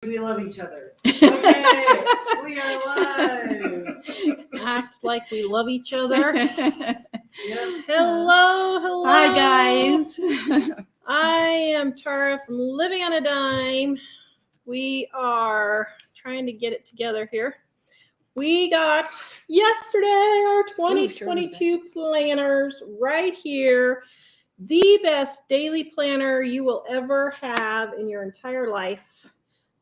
We love each other. Okay, we are live. Act like we love each other. Yep. Hello. Hi, guys. I am Tara from Living on a Dime. We are trying to get it together here. We got yesterday our 2022 planners right here. The best daily planner you will ever have in your entire life.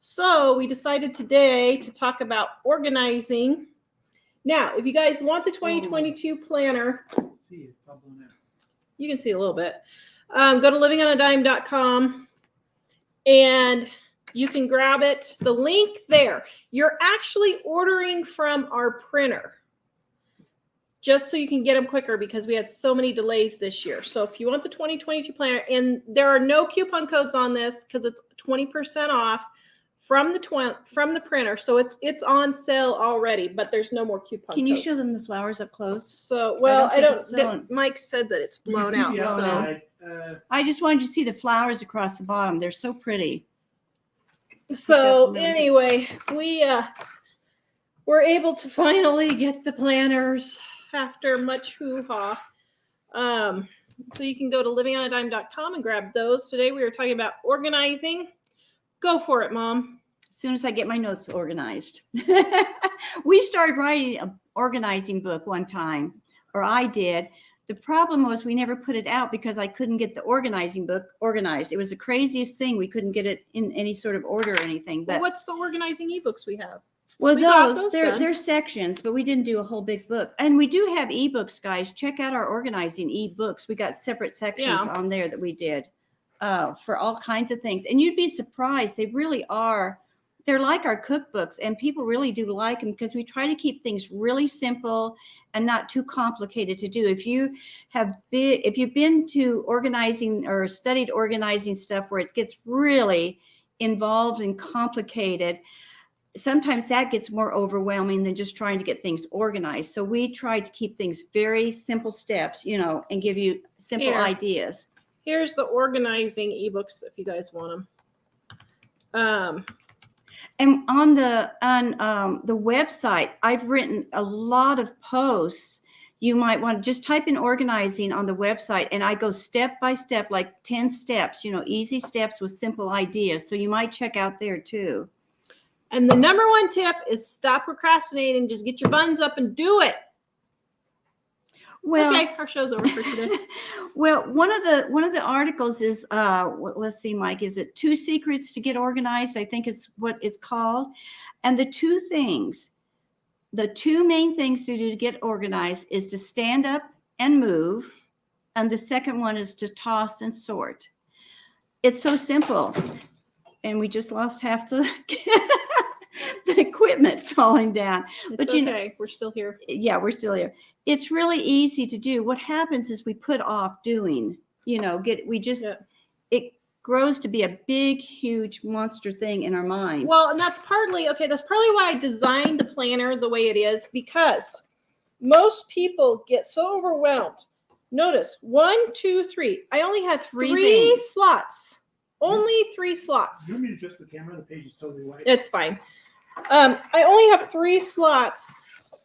So we decided today to talk about organizing. Now, if you guys want the 2022 planner, See, it's all blown out. you can see a little bit. Go to livingonadime.com and you can grab it. The link there. You're actually ordering from our printer just so you can get them quicker because we had so many delays this year. So if you want the 2022 planner, and there are no coupon codes on this because it's 20% off from the printer. So it's on sale already, but there's no more coupon Can you codes. show them the flowers up close? So, well, I don't, think it's Mike said that it's You can blown see out. the So outside, I just wanted you to see the flowers across the bottom. They're so pretty. So Definitely. anyway, we're able to finally get the planners after much hoo-ha. So you can go to livingonadime.com and grab those. Today we were talking about organizing. Go for it, Mom. As soon as I get my notes organized. We started writing an organizing book one time, or I did. The problem was we never put it out because I couldn't get the organizing book organized. It was the craziest thing. We couldn't get it in any sort of order or anything. But Well, what's the organizing ebooks we have? well, we got those they're sections, but we didn't do a whole big book. And we do have ebooks, guys. Check out our organizing ebooks. We got separate sections on there that we did for all kinds of things. And you'd be surprised. They really are. They're like our cookbooks, and people really do like them because we try to keep things really simple and not too complicated to do. If you've been to organizing or studied organizing stuff where it gets really involved and complicated, sometimes that gets more overwhelming than just trying to get things organized. So we try to keep things very simple steps, and give you simple ideas. Here's the organizing ebooks if you guys want them. And on the website, I've written a lot of posts. You might want to just type in organizing on the website, and I go step by step, like 10 steps, easy steps with simple ideas. So you might check out there too. And the number one tip is stop procrastinating. Just get your buns up and do it. Well, okay, our show's over for today. Well, one of the articles is let's see, Mike, is it 2 secrets to get organized? I think is what it's called. And the two main things to do to get organized is to stand up and move, and the second one is to toss and sort. It's so simple. And we just lost half the the equipment falling down. But okay, we're still here. Yeah, we're still here. It's really easy to do. What happens is we put off doing, it grows to be a big, huge monster thing in our mind. Well, and that's partly why I designed the planner the way it is, because most people get so overwhelmed. Notice 1, 2, 3. I only have three slots. Only 3 slots. You want me to adjust the camera? The page is totally white. It's fine. I only have 3 slots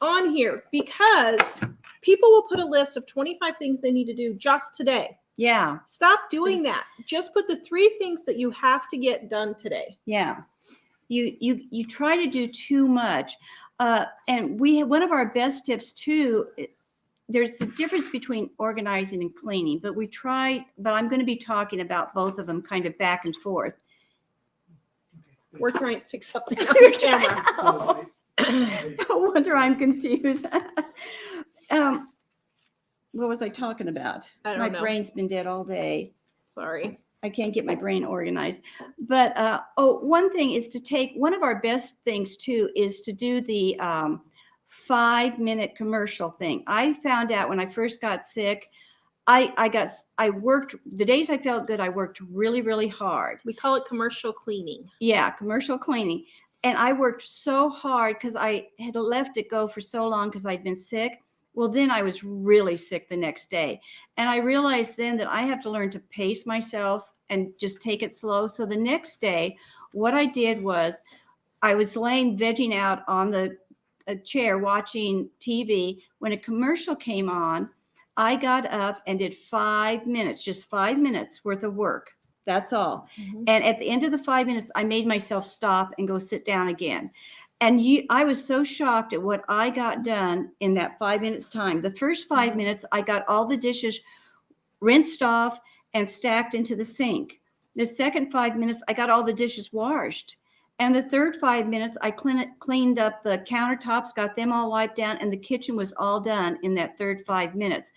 on here because people will put a list of 25 things they need to do just today. Yeah. Stop doing that. Just put the 3 things that you have to get done today. Yeah. You try to do too much. And we have one of our best tips too. There's a difference between organizing and cleaning, but I'm going to be talking about both of them kind of back and forth. We're trying to fix something on your camera. No wonder I'm confused. What was I talking about? I don't know. My brain's been dead all day. Sorry. I can't get my brain organized. But one thing is to take, one of our best things too is to do the 5-minute commercial thing. I found out when I first got sick, I worked, the days I felt good, I worked really, really hard. We call it commercial cleaning. Yeah, commercial cleaning. And I worked so hard because I had left it go for so long because I'd been sick. Well, then I was really sick the next day. And I realized then that I have to learn to pace myself and just take it slow. So the next day, what I did was I was laying vegging out on the a chair watching TV. When a commercial came on, I got up and did 5 minutes, just 5 minutes worth of work. That's all. Mhm. And at the end of the 5 minutes, I made myself stop and go sit down again. And I was so shocked at what I got done in that 5 minute time. The first 5 minutes, I got all the dishes rinsed off and stacked into the sink. The second 5 minutes, I got all the dishes washed. And the third 5 minutes, I cleaned up the countertops, got them all wiped down, and the kitchen was all done in that third 5 minutes.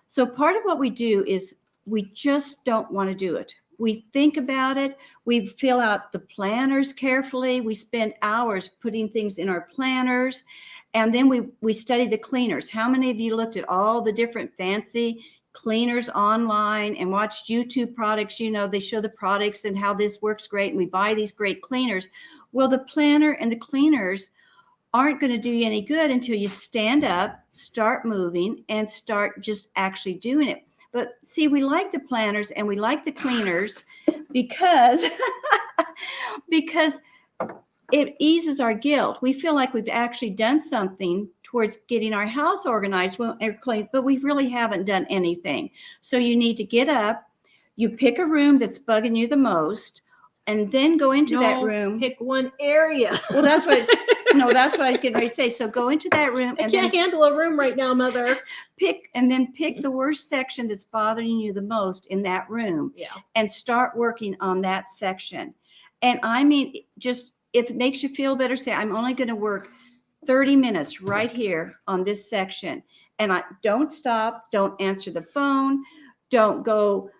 So part of what we do is we just don't want to do it. We think about it. We fill out the planners carefully. We spend hours putting things in our planners. And then we study the cleaners. How many of you looked at all the different fancy cleaners online and watched YouTube products? You know, they show the products and how this works great. And we buy these great cleaners. Well, the planner and the cleaners aren't going to do you any good until you stand up, start moving, and start just actually doing it. But see, we like the planners and we like the cleaners because it eases our guilt. We feel like we've actually done something towards getting our house organized and clean, but we really haven't done anything. So you need to get up, you pick a room that's bugging you the most, and then go into that room. Pick one area. Well, that's what I was getting ready to say. So go into that room I and can't then handle a room right now, Mother. pick the worst section that's bothering you the most in that room. Yeah. And start working on that section. And I mean, just if it makes you feel better, say, I'm only going to work 30 minutes right here on this section. And I don't stop, don't answer the phone, don't go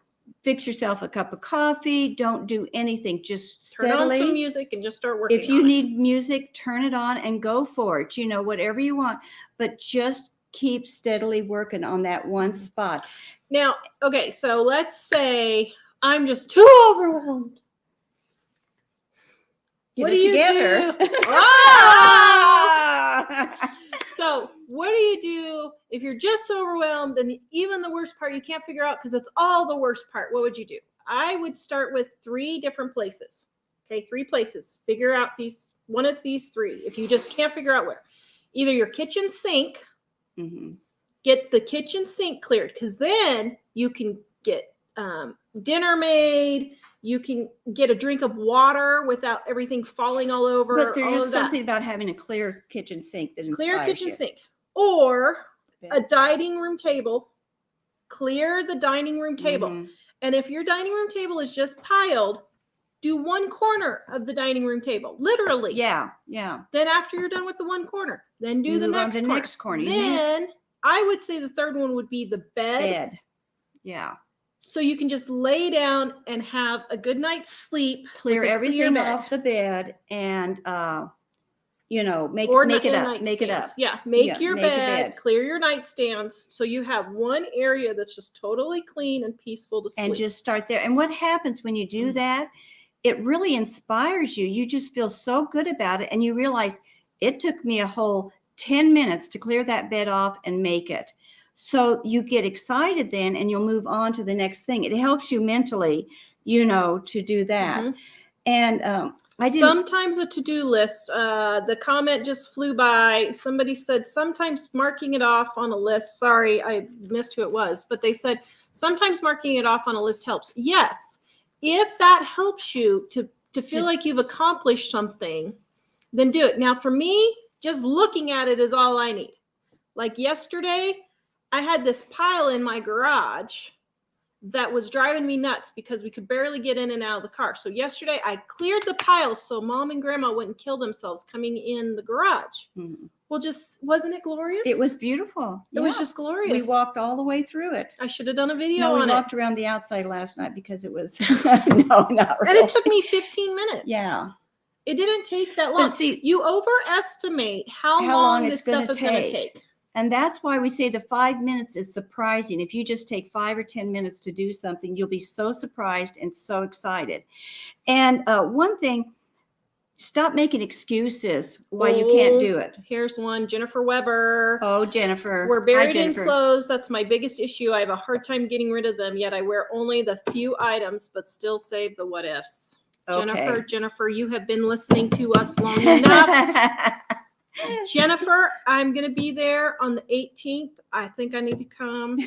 fix yourself a cup of coffee, don't do anything, just steadily. Turn on some music and just start working. If you need music, turn it on and go for it, whatever you want, but just keep steadily working on that one spot. Now, okay, so let's say I'm just too overwhelmed. Get it together. So what do you do if you're just overwhelmed and even the worst part you can't figure out because it's all the worst part? What would you do? I would start with 3 different places. Okay, 3 places. Figure out one of these 3. If you just can't figure out where. Either your kitchen sink, get the kitchen sink cleared, because then you can get dinner made. You can get a drink of water without everything falling all over. But there's just something about having a clear kitchen sink that inspires clear kitchen you. sink. Or a dining room table. Clear the dining room table. And if your dining room table is just piled, do one corner of the dining room table. Literally. Yeah. Then after you're done with the one corner, then do the next corner. Then I would say the third one would be the bed. Yeah. So you can just lay down and have a good night's sleep. Clear everything off the bed and, make it up. Yeah. Make your bed, clear your nightstands. So you have one area that's just totally clean and peaceful to sleep. And just start there. And what happens when you do that? It really inspires you. You just feel so good about it. And you realize it took me a whole 10 minutes to clear that bed off and make it. So you get excited then and you'll move on to the next thing. It helps you mentally, to do that. And sometimes a to-do list, the comment just flew by. Somebody said sometimes marking it off on a list. Sorry, I missed who it was, but they said sometimes marking it off on a list helps. Yes. If that helps you to feel like you've accomplished something, then do it. Now for me, just looking at it is all I need. Like yesterday, I had this pile in my garage that was driving me nuts because we could barely get in and out of the car. So yesterday I cleared the pile so Mom and Grandma wouldn't kill themselves coming in the garage. Well, wasn't it glorious? It was beautiful. It was just glorious. We walked all the way through it. I should have done a video on it. We walked around the outside last night because it was, no, not really. And it took me 15 minutes. Yeah. It didn't take that long. But see, you overestimate how long this stuff is going to take. And that's why we say the 5 minutes is surprising. If you just take 5 or 10 minutes to do something, you'll be so surprised and so excited. And one thing, stop making excuses why you can't do it. Here's one, Jennifer Weber. Oh, Jennifer. We're buried in clothes. That's my biggest issue. I have a hard time getting rid of them, yet I wear only the few items, but still save the what ifs. Okay. Jennifer, you have been listening to us long enough. Jennifer, I'm going to be there on the 18th. I think I need to come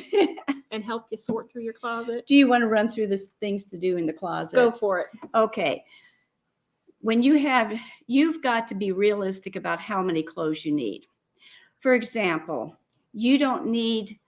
and help you sort through your closet. Do you want to run through the things to do in the closet? Go for it. Okay. When you've got to be realistic about how many clothes you need. For example, you don't need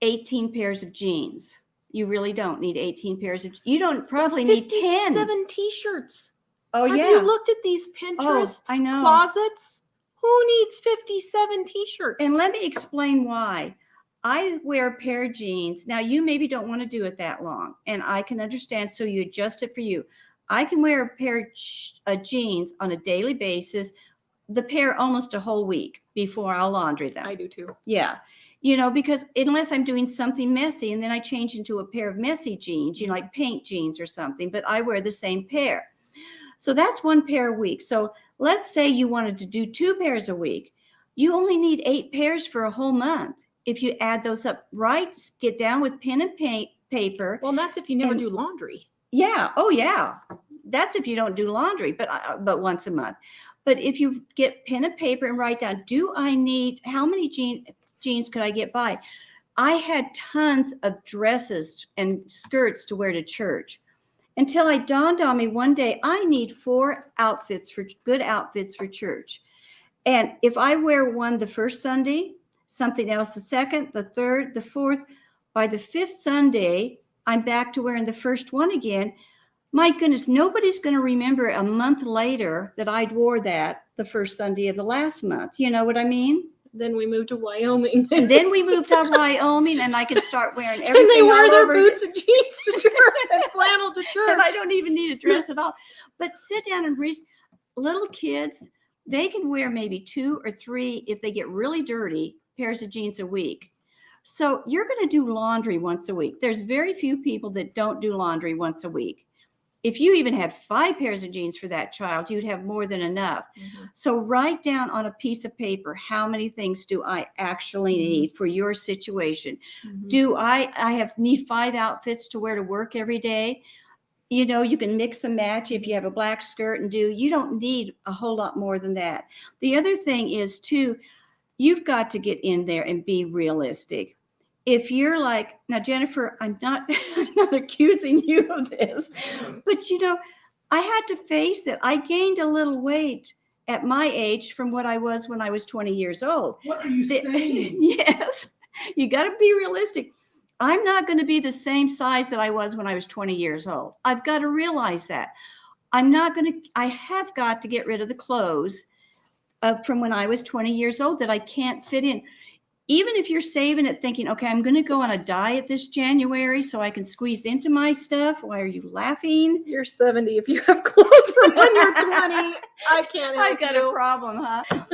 18 pairs of jeans. You really don't need 18 pairs of, you don't probably need 10. 57 t-shirts. Oh, Have yeah. you looked at these Pinterest I know. closets? Who needs 57 t-shirts? And let me explain why. I wear a pair of jeans. Now, you maybe don't want to do it that long, and I can understand, so you adjust it for you. I can wear a pair of jeans on a daily basis, the pair almost a whole week before I'll laundry them. I do too. Yeah. Because unless I'm doing something messy and then I change into a pair of messy jeans, like paint jeans or something, but I wear the same pair. So that's one pair a week. So let's say you wanted to do 2 pairs a week. You only need 8 pairs for a whole month. If you add those up, right? Get down with pen and paper. Well, that's if you never do laundry. Yeah. Oh, yeah. That's if you don't do laundry, but once a month. But if you get pen and paper and write down, how many jeans could I get by? I had tons of dresses and skirts to wear to church until it dawned on me one day, I need 4 good outfits for church. And if I wear one the first Sunday, something else the second, the third, the fourth, by the 5th Sunday, I'm back to wearing the first one again. My goodness, nobody's going to remember a month later that I'd wore that the first Sunday of the last month. You know what I mean? Then we moved to Wyoming. And then we moved to Wyoming, and I could start wearing everything. And they wear their over boots and jeans to church and flannel to church. And I don't even need a dress at all. But sit down and read. Little kids, they can wear maybe 2 or 3, if they get really dirty, pairs of jeans a week. So you're going to do laundry once a week. There's very few people that don't do laundry once a week. If you even had 5 pairs of jeans for that child, you'd have more than enough. Mm-hmm. So write down on a piece of paper, how many things do I actually need for your situation? Mm-hmm. Do I need 5 outfits to wear to work every day? You can mix and match if you have a black skirt you don't need a whole lot more than that. The other thing is too, you've got to get in there and be realistic. If you're like, now, Jennifer, I'm not accusing you of this, but I had to face it. I gained a little weight at my age from what I was when I was 20 years old. What are you saying? Yes, you got to be realistic. I'm not going to be the same size that I was when I was 20 years old. I've got to realize that. I have got to get rid of the clothes from when I was 20 years old that I can't fit in. Even if you're saving it thinking, okay, I'm going to go on a diet this January so I can squeeze into my stuff. Why are you laughing? You're 70. If you have clothes from when you're 20, I can't help I got a problem, huh?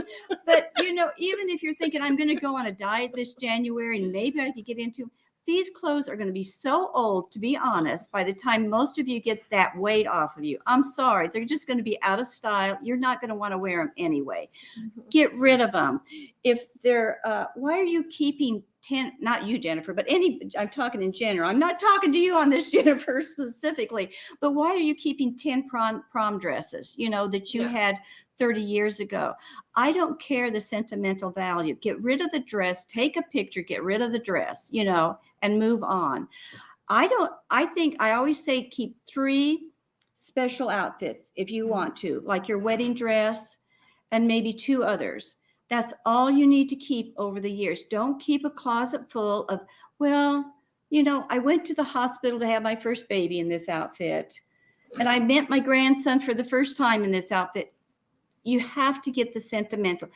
But, even if you're thinking I'm going to go on a diet this January and maybe I could get into, these clothes are going to be so old, to be honest, by the time most of you get that weight off of you. I'm sorry. They're just going to be out of style. You're not going to want to wear them anyway. Mm-hmm. Get rid of them. If they're, why are you keeping 10, not you, Jennifer, but I'm talking in general. I'm not talking to you on this, Jennifer, specifically, but why are you keeping 10 prom dresses, that you had 30 years ago? I don't care the sentimental value. Get rid of the dress, take a picture, get rid of the dress, and move on. I always say keep 3 special outfits if you want to, like your wedding dress and maybe 2 others. That's all you need to keep over the years. Don't keep a closet full of, I went to the hospital to have my first baby in this outfit, and I met my grandson for the first time in this outfit. You have to get the sentimental.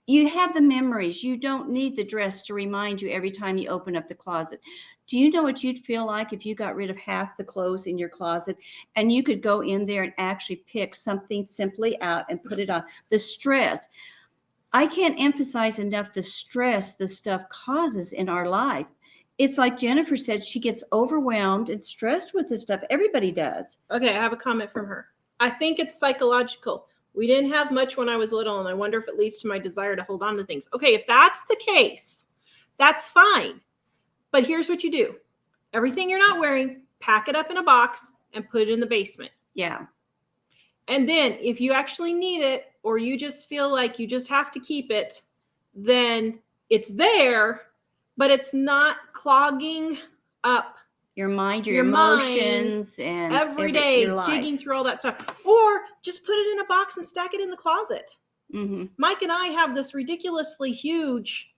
You have the memories. You don't need the dress to remind you every time you open up the closet. Do you know what you'd feel like if you got rid of half the clothes in your closet and you could go in there and actually pick something simply out and put it on? The stress. I can't emphasize enough the stress this stuff causes in our life. It's like Jennifer said, she gets overwhelmed and stressed with this stuff. Everybody does. Okay, I have a comment from her. I think it's psychological. We didn't have much when I was little, and I wonder if it leads to my desire to hold on to things. Okay, if that's the case, that's fine. But here's what you do. Everything you're not wearing, pack it up in a box and put it in the basement. Yeah. And then if you actually need it, or you just feel like you just have to keep it, then it's there, but it's not clogging up Your mind, your your emotions, and every day, your life. digging through all that stuff. Or just put it in a box and stack it in the closet. Mm-hmm. Mike and I have this ridiculously huge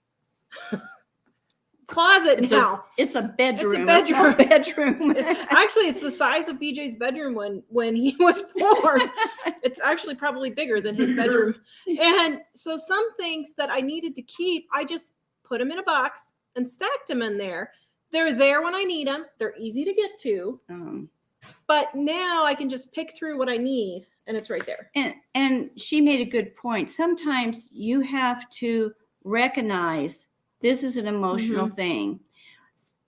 closet now. It's a bedroom. It's a bedroom. It's not a bedroom. Actually, it's the size of BJ's bedroom when he was born. It's actually probably bigger than his bedroom. And so some things that I needed to keep, I just put them in a box and stacked them in there. They're there when I need them. They're easy to get to. But now I can just pick through what I need, and it's right there. And she made a good point. Sometimes you have to recognize this is an emotional thing.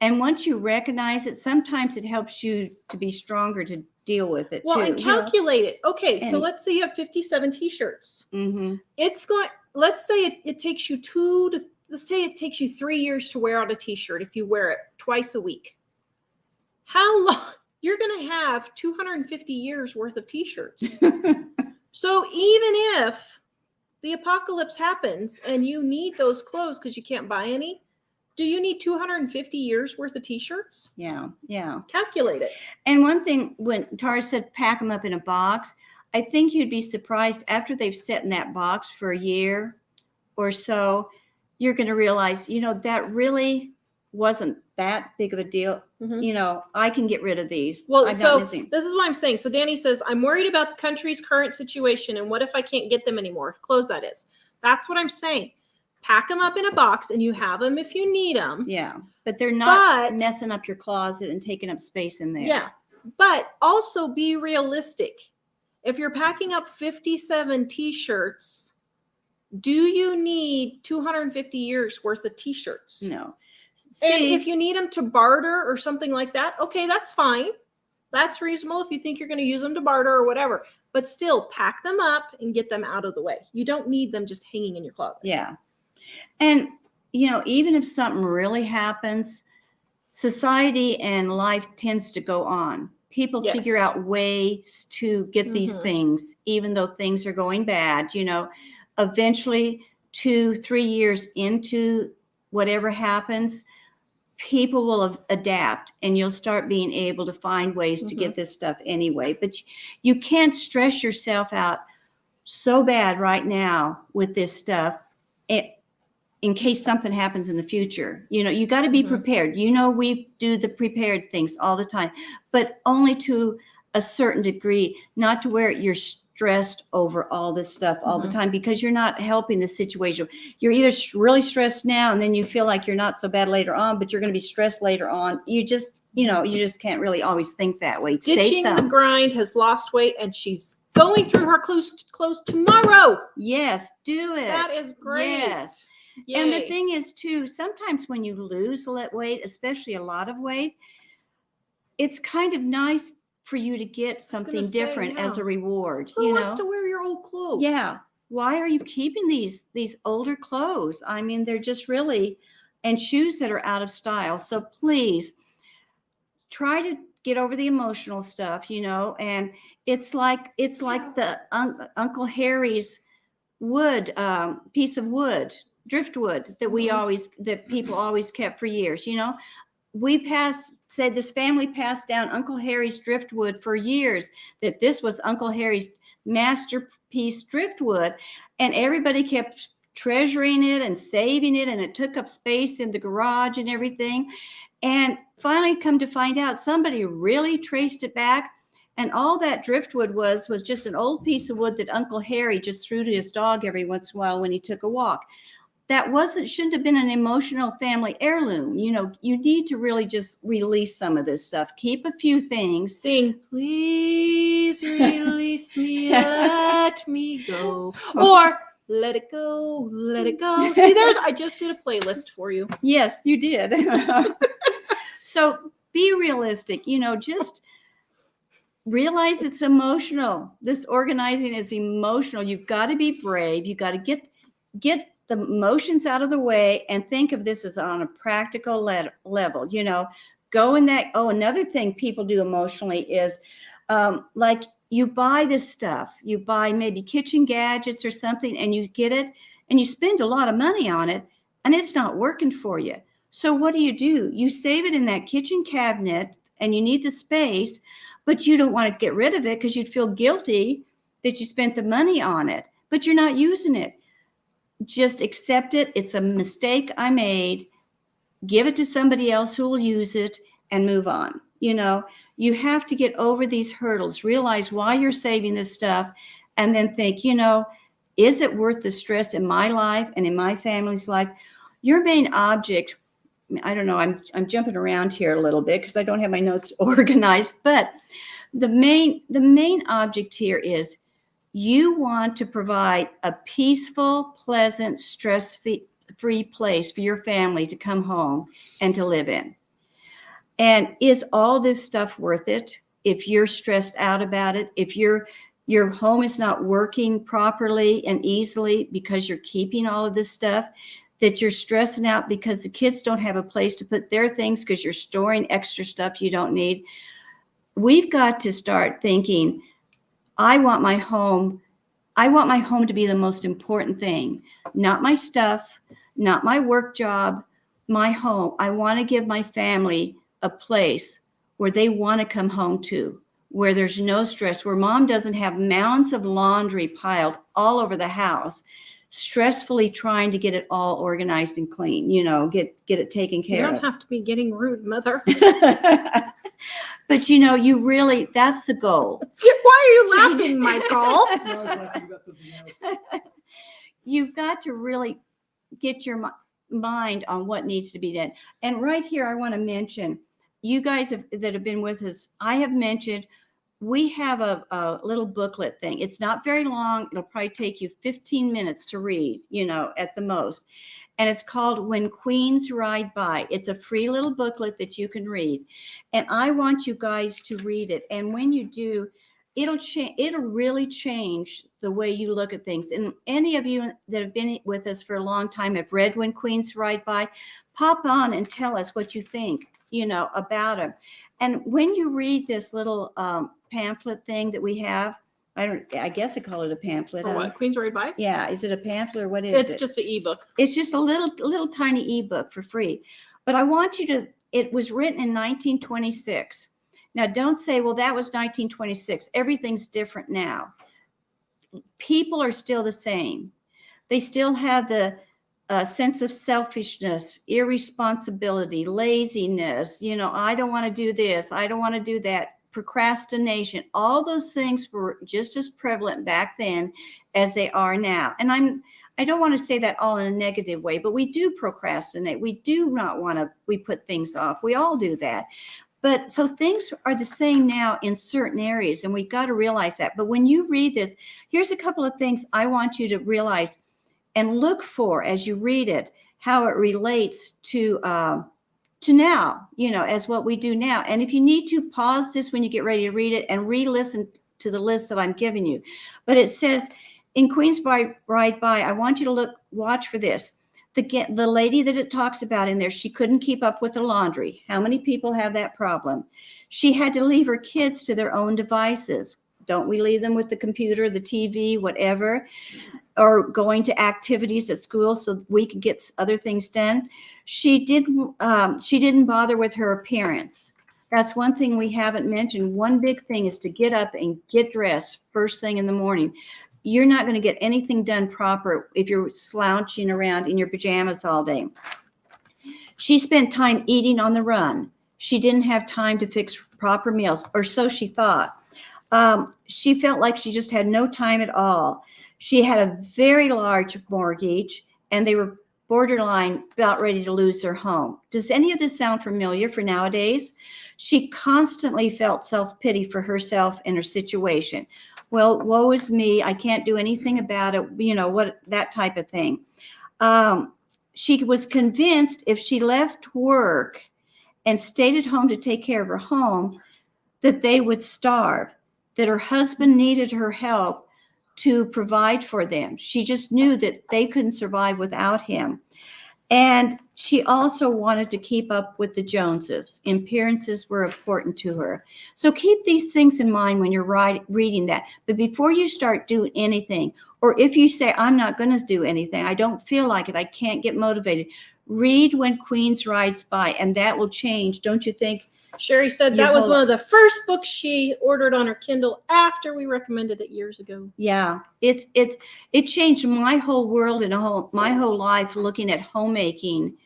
And once you recognize it, sometimes it helps you to be stronger to deal with it, well, too. And calculate it. Okay, so And- let's say you have 57 t-shirts. Mm-hmm. Let's say it takes you let's say it takes you 3 years to wear out a t-shirt if you wear it twice a week. How long? You're going to have 250 years worth of t-shirts. So even if the apocalypse happens and you need those clothes because you can't buy any, do you need 250 years worth of t-shirts? Yeah. Calculate it. And one thing, when Tara said pack them up in a box, I think you'd be surprised after they've sat in that box for a year or so, you're going to realize, that really wasn't that big of a deal. Mm-hmm. I can get rid of these. Well, so this is what I'm saying. So Danny says, I'm worried about the country's current situation. And what if I can't get them anymore? Close that is. That's what I'm saying. Pack them up in a box and you have them if you need them. Yeah. But they're not messing up your closet and taking up space in there. Yeah. But also be realistic. If you're packing up 57 t-shirts, do you need 250 years worth of t-shirts? No. And if you need them to barter or something like that, okay, that's fine. That's reasonable if you think you're going to use them to barter or whatever. But still, pack them up and get them out of the way. You don't need them just hanging in your closet. Yeah. And, even if something really happens, society and life tends to go on. People figure out ways to get these things, even though things are going bad. Eventually 2-3 years into whatever happens, people will adapt and you'll start being able to find ways to get this stuff anyway. But you can't stress yourself out so bad right now with this stuff in case something happens in the future. You got to be prepared. We do the prepared things all the time, but only to a certain degree, not to where you're stressed over all this stuff all the time, because you're not helping the situation. You're either really stressed now and then you feel like you're not so bad later on, but you're going to be stressed later on. You just can't really always think that way. Ditching the grind has lost weight and she's going through her clothes tomorrow. Yes, do it. That is great. Yes. Yay. And the thing is too, sometimes when you lose weight, especially a lot of weight, it's kind of nice for you to get something different as a reward. Who wants to wear your old clothes? Yeah. Why are you keeping these older clothes? I mean, they're just really, and shoes that are out of style. So please try to get over the emotional stuff, and it's like the Uncle Harry's piece of wood, driftwood that people always kept for years. Said this family passed down Uncle Harry's driftwood for years, that this was Uncle Harry's masterpiece driftwood, and everybody kept treasuring it and saving it, and it took up space in the garage and everything. And finally, come to find out, somebody really traced it back, and all that driftwood was just an old piece of wood that Uncle Harry just threw to his dog every once in a while when he took a walk. That shouldn't have been an emotional family heirloom. You need to really just release some of this stuff. Keep a few things. Sing, please release me, let me go. Or let it go, let it go. See, I just did a playlist for you. Yes, you did. So be realistic, just realize it's emotional. This organizing is emotional. You've got to be brave. You got to get the emotions out of the way and think of this as on a practical level. Go in that. Oh, another thing people do emotionally is like you buy this stuff. You buy maybe kitchen gadgets or something, and you get it, and you spend a lot of money on it, and it's not working for you. So what do? You save it in that kitchen cabinet, and you need the space, but you don't want to get rid of it because you'd feel guilty that you spent the money on it, but you're not using it. Just accept it. It's a mistake I made. Give it to somebody else who will use it and move on. You have to get over these hurdles, realize why you're saving this stuff, and then think, is it worth the stress in my life and in my family's life? Your main object, I don't know, I'm jumping around here a little bit because I don't have my notes organized, but the main object here is you want to provide a peaceful, pleasant, stress-free place for your family to come home and to live in. And is all this stuff worth it? If you're stressed out about it, if your home is not working properly and easily because you're keeping all of this stuff, that you're stressing out because the kids don't have a place to put their things because you're storing extra stuff you don't need. We've got to start thinking, I want my home to be the most important thing, not my stuff, not my work job, my home. I want to give my family a place where they want to come home to, where there's no stress, where mom doesn't have mounds of laundry piled all over the house, stressfully trying to get it all organized and clean, get it taken care of. You don't have to be getting rude, Mother. But that's the goal. Why are you laughing, Michael? No, I was laughing about something else. You've got to really get your mind on what needs to be done. And right here, I want to mention, you guys that have been with us, I have mentioned we have a little booklet thing. It's not very long. It'll probably take you 15 minutes to read, at the most. And it's called When Queens Ride By. It's a free little booklet that you can read. And I want you guys to read it. And when you do, it'll really change the way you look at things. And any of you that have been with us for a long time have read When Queens Ride By, pop on and tell us what you think, about them. And when you read this little pamphlet thing that we have, I guess I call it a pamphlet. Or what? Queens Ride By? Yeah. Is it a pamphlet or what is it? It's just an ebook. It's just a little tiny ebook for free. But I want you to, it was written in 1926. Now, don't say, well, that was 1926. Everything's different now. People are still the same. They still have the sense of selfishness, irresponsibility, laziness. I don't want to do this. I don't want to do that. Procrastination. All those things were just as prevalent back then as they are now. And I don't want to say that all in a negative way, but we do procrastinate. We do not want to, we put things off. We all do that. But so things are the same now in certain areas, and we've got to realize that. But when you read this, here's a couple of things I want you to realize and look for as you read it, how it relates to now, as what we do now. And if you need to, pause this when you get ready to read it and re-listen to the list that I'm giving you. But it says, in Queens Ride By, I want you to watch for this. The lady that it talks about in there, she couldn't keep up with the laundry. How many people have that problem? She had to leave her kids to their own devices. Don't we leave them with the computer, the TV, whatever, or going to activities at school so we can get other things done? She didn't bother with her appearance. That's one thing we haven't mentioned. One big thing is to get up and get dressed first thing in the morning. You're not going to get anything done proper if you're slouching around in your pajamas all day. She spent time eating on the run. She didn't have time to fix proper meals, or so she thought. She felt like she just had no time at all. She had a very large mortgage, and they were borderline about ready to lose their home. Does any of this sound familiar for nowadays? She constantly felt self-pity for herself and her situation. Well, woe is me. I can't do anything about it. That type of thing. She was convinced if she left work and stayed at home to take care of her home, that they would starve, that her husband needed her help to provide for them. She just knew that they couldn't survive without him. And she also wanted to keep up with the Joneses. Appearances were important to her. So keep these things in mind when you're reading that. But before you start doing anything, or if you say, I'm not going to do anything, I don't feel like it, I can't get motivated, read When Queens Rides By, and that will change, don't you think? Sherry said Your that was whole- one of the first books she ordered on her Kindle after we recommended it years ago. Yeah, it changed my whole world and my whole life, looking at homemaking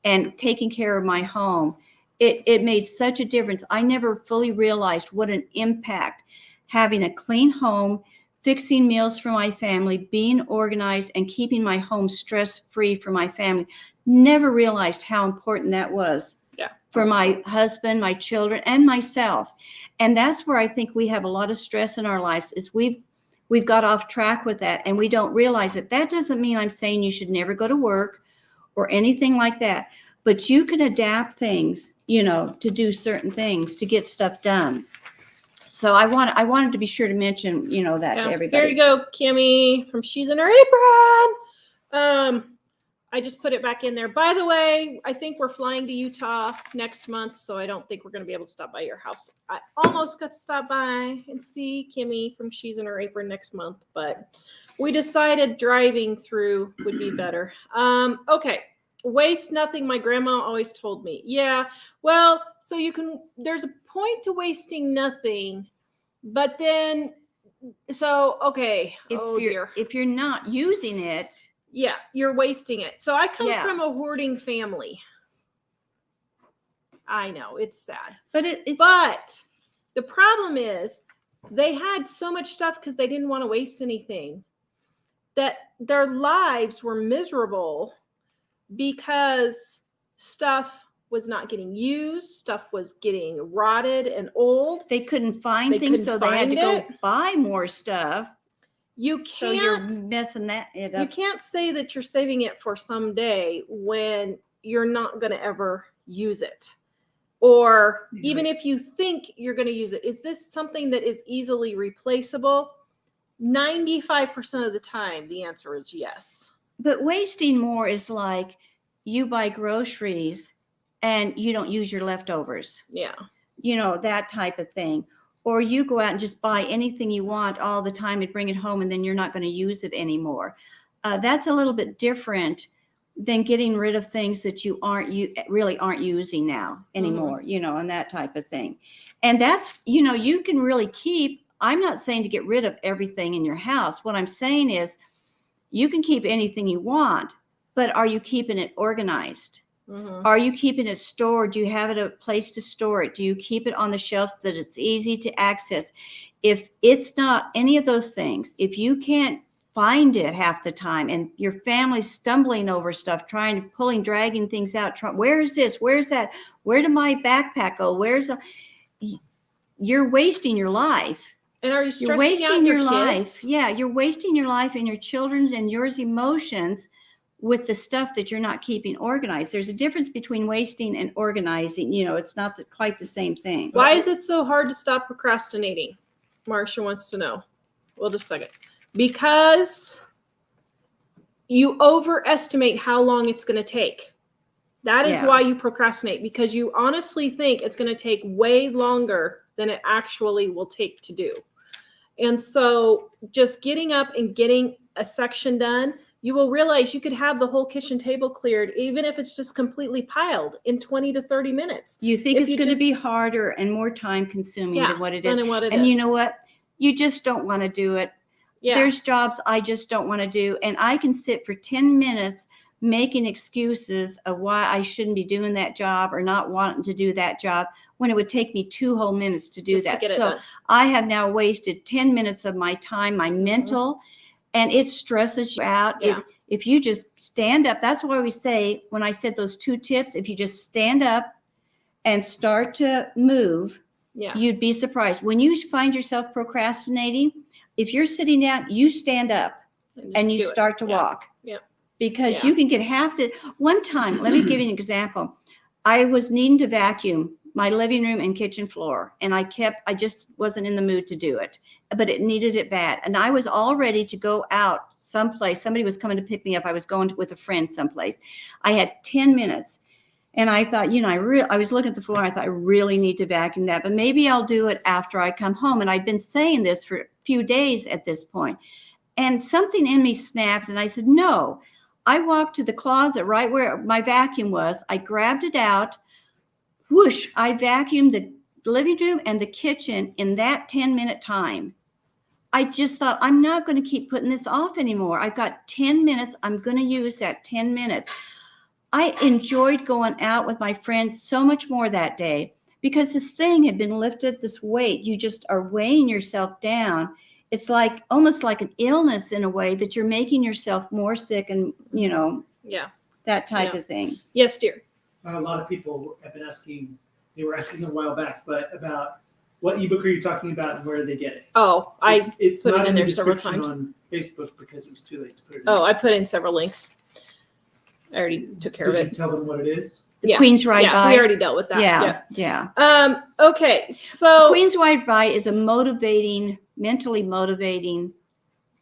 and taking care of my home. It made such a difference. I never fully realized what an impact having a clean home, fixing meals for my family, being organized, and keeping my home stress-free for my family. Never realized how important that was. Yeah. For my husband, my children, and myself. And that's where I think we have a lot of stress in our lives, is we've got off track with that, and we don't realize it. That doesn't mean I'm saying you should never go to work or anything like that, but you can adapt things, to do certain things, to get stuff done. So I wanted to be sure to mention, that to everybody. Here you go, Kimmy, from She's in Her Apron. I just put it back in there. By the way, I think we're flying to Utah next month, so I don't think we're going to be able to stop by your house. I almost got to stop by and see Kimmy from She's in Her Apron next month, but we decided driving through would be better. Okay. Waste nothing, my grandma always told me. Yeah, well, so there's a point to wasting nothing, but then, okay. If you're not using it, yeah, you're wasting it. So I come Yeah. from a hoarding family. I know, it's sad. But the problem is they had so much stuff because they didn't want to waste anything, that their lives were miserable because stuff was not getting used, stuff was getting rotted and old. they couldn't find things, so they had to go buy more stuff. So you're messing it up. You can't say that you're saving it for someday when you're not going to ever use it. Or even if you think you're going to use it, is this something that is easily replaceable? 95% of the time, the answer is yes. But wasting more is like you buy groceries and you don't use your leftovers. Yeah. That type of thing. Or you go out and just buy anything you want all the time and bring it home, and then you're not going to use it anymore. That's a little bit different than getting rid of things that you really aren't using now anymore, and that type of thing. And that's, you can really keep, I'm not saying to get rid of everything in your house. What I'm saying is you can keep anything you want, but are you keeping it organized? Mm-hmm. Are you keeping it stored? Do you have it a place to store it? Do you keep it on the shelves so that it's easy to access? If it's not any of those things, if you can't find it half the time and your family's stumbling over stuff, dragging things out, where is this? Where's that? Where did my backpack go? You're wasting your life. And are you stressing You're wasting out your life. kids? Yeah, you're wasting your life and your children's and yours emotions with the stuff that you're not keeping organized. There's a difference between wasting and organizing. It's not quite the same thing. Why is it so hard to stop procrastinating? Marcia wants to know. Well, just a second. Because you overestimate how long it's going to take. That is why you procrastinate, because you honestly think it's going to take way longer than it actually will take to do. And so just getting up and getting a section done, you will realize you could have the whole kitchen table cleared, even if it's just completely piled, in 20 to 30 minutes. You think it's going to be harder and more time consuming than what it is. And you know what? You just don't want to do it. Yeah. There's jobs I just don't want to do. And I can sit for 10 minutes making excuses of why I shouldn't be doing that job or not wanting to do that job, when it would take me 2 whole minutes to do Just that. to get it So done. I have now wasted 10 minutes of my time, my mental, and it stresses you out. Yeah. If you just stand up, that's why we say, when I said those 2 tips, if you just stand up and start to move, you'd be surprised. When you find yourself procrastinating, if you're sitting down, you stand up and you start to walk. Yeah. Because you can get half the, one time, let me give you an example. I was needing to vacuum my living room and kitchen floor, and I just wasn't in the mood to do it, but it needed it bad. And I was all ready to go out someplace. Somebody was coming to pick me up. I was going with a friend someplace. I had 10 minutes. And I thought, I was looking at the floor. I thought, I really need to vacuum that. But maybe I'll do it after I come home. And I'd been saying this for a few days at this point. And something in me snapped. And I said, no. I walked to the closet right where my vacuum was. I grabbed it out. Whoosh, I vacuumed the living room and the kitchen in that 10-minute time. I just thought, I'm not going to keep putting this off anymore. I've got 10 minutes. I'm going to use that 10 minutes. I enjoyed going out with my friends so much more that day because this thing had been lifted, this weight. You just are weighing yourself down. It's like almost like an illness in a way that you're making yourself more sick and, that type of thing. Yes, dear. A lot of people have been asking, they were asking a while back, but about what ebook are you talking about and where do they get it? Oh, It's put not it in the there several description times on Facebook because it was too late to put it in. Oh, I put in several links. I already took care of Did you it. tell them what it is? The Queen's Ride By. We already dealt with that. Yeah. Okay, so Queen's Ride By is a mentally motivating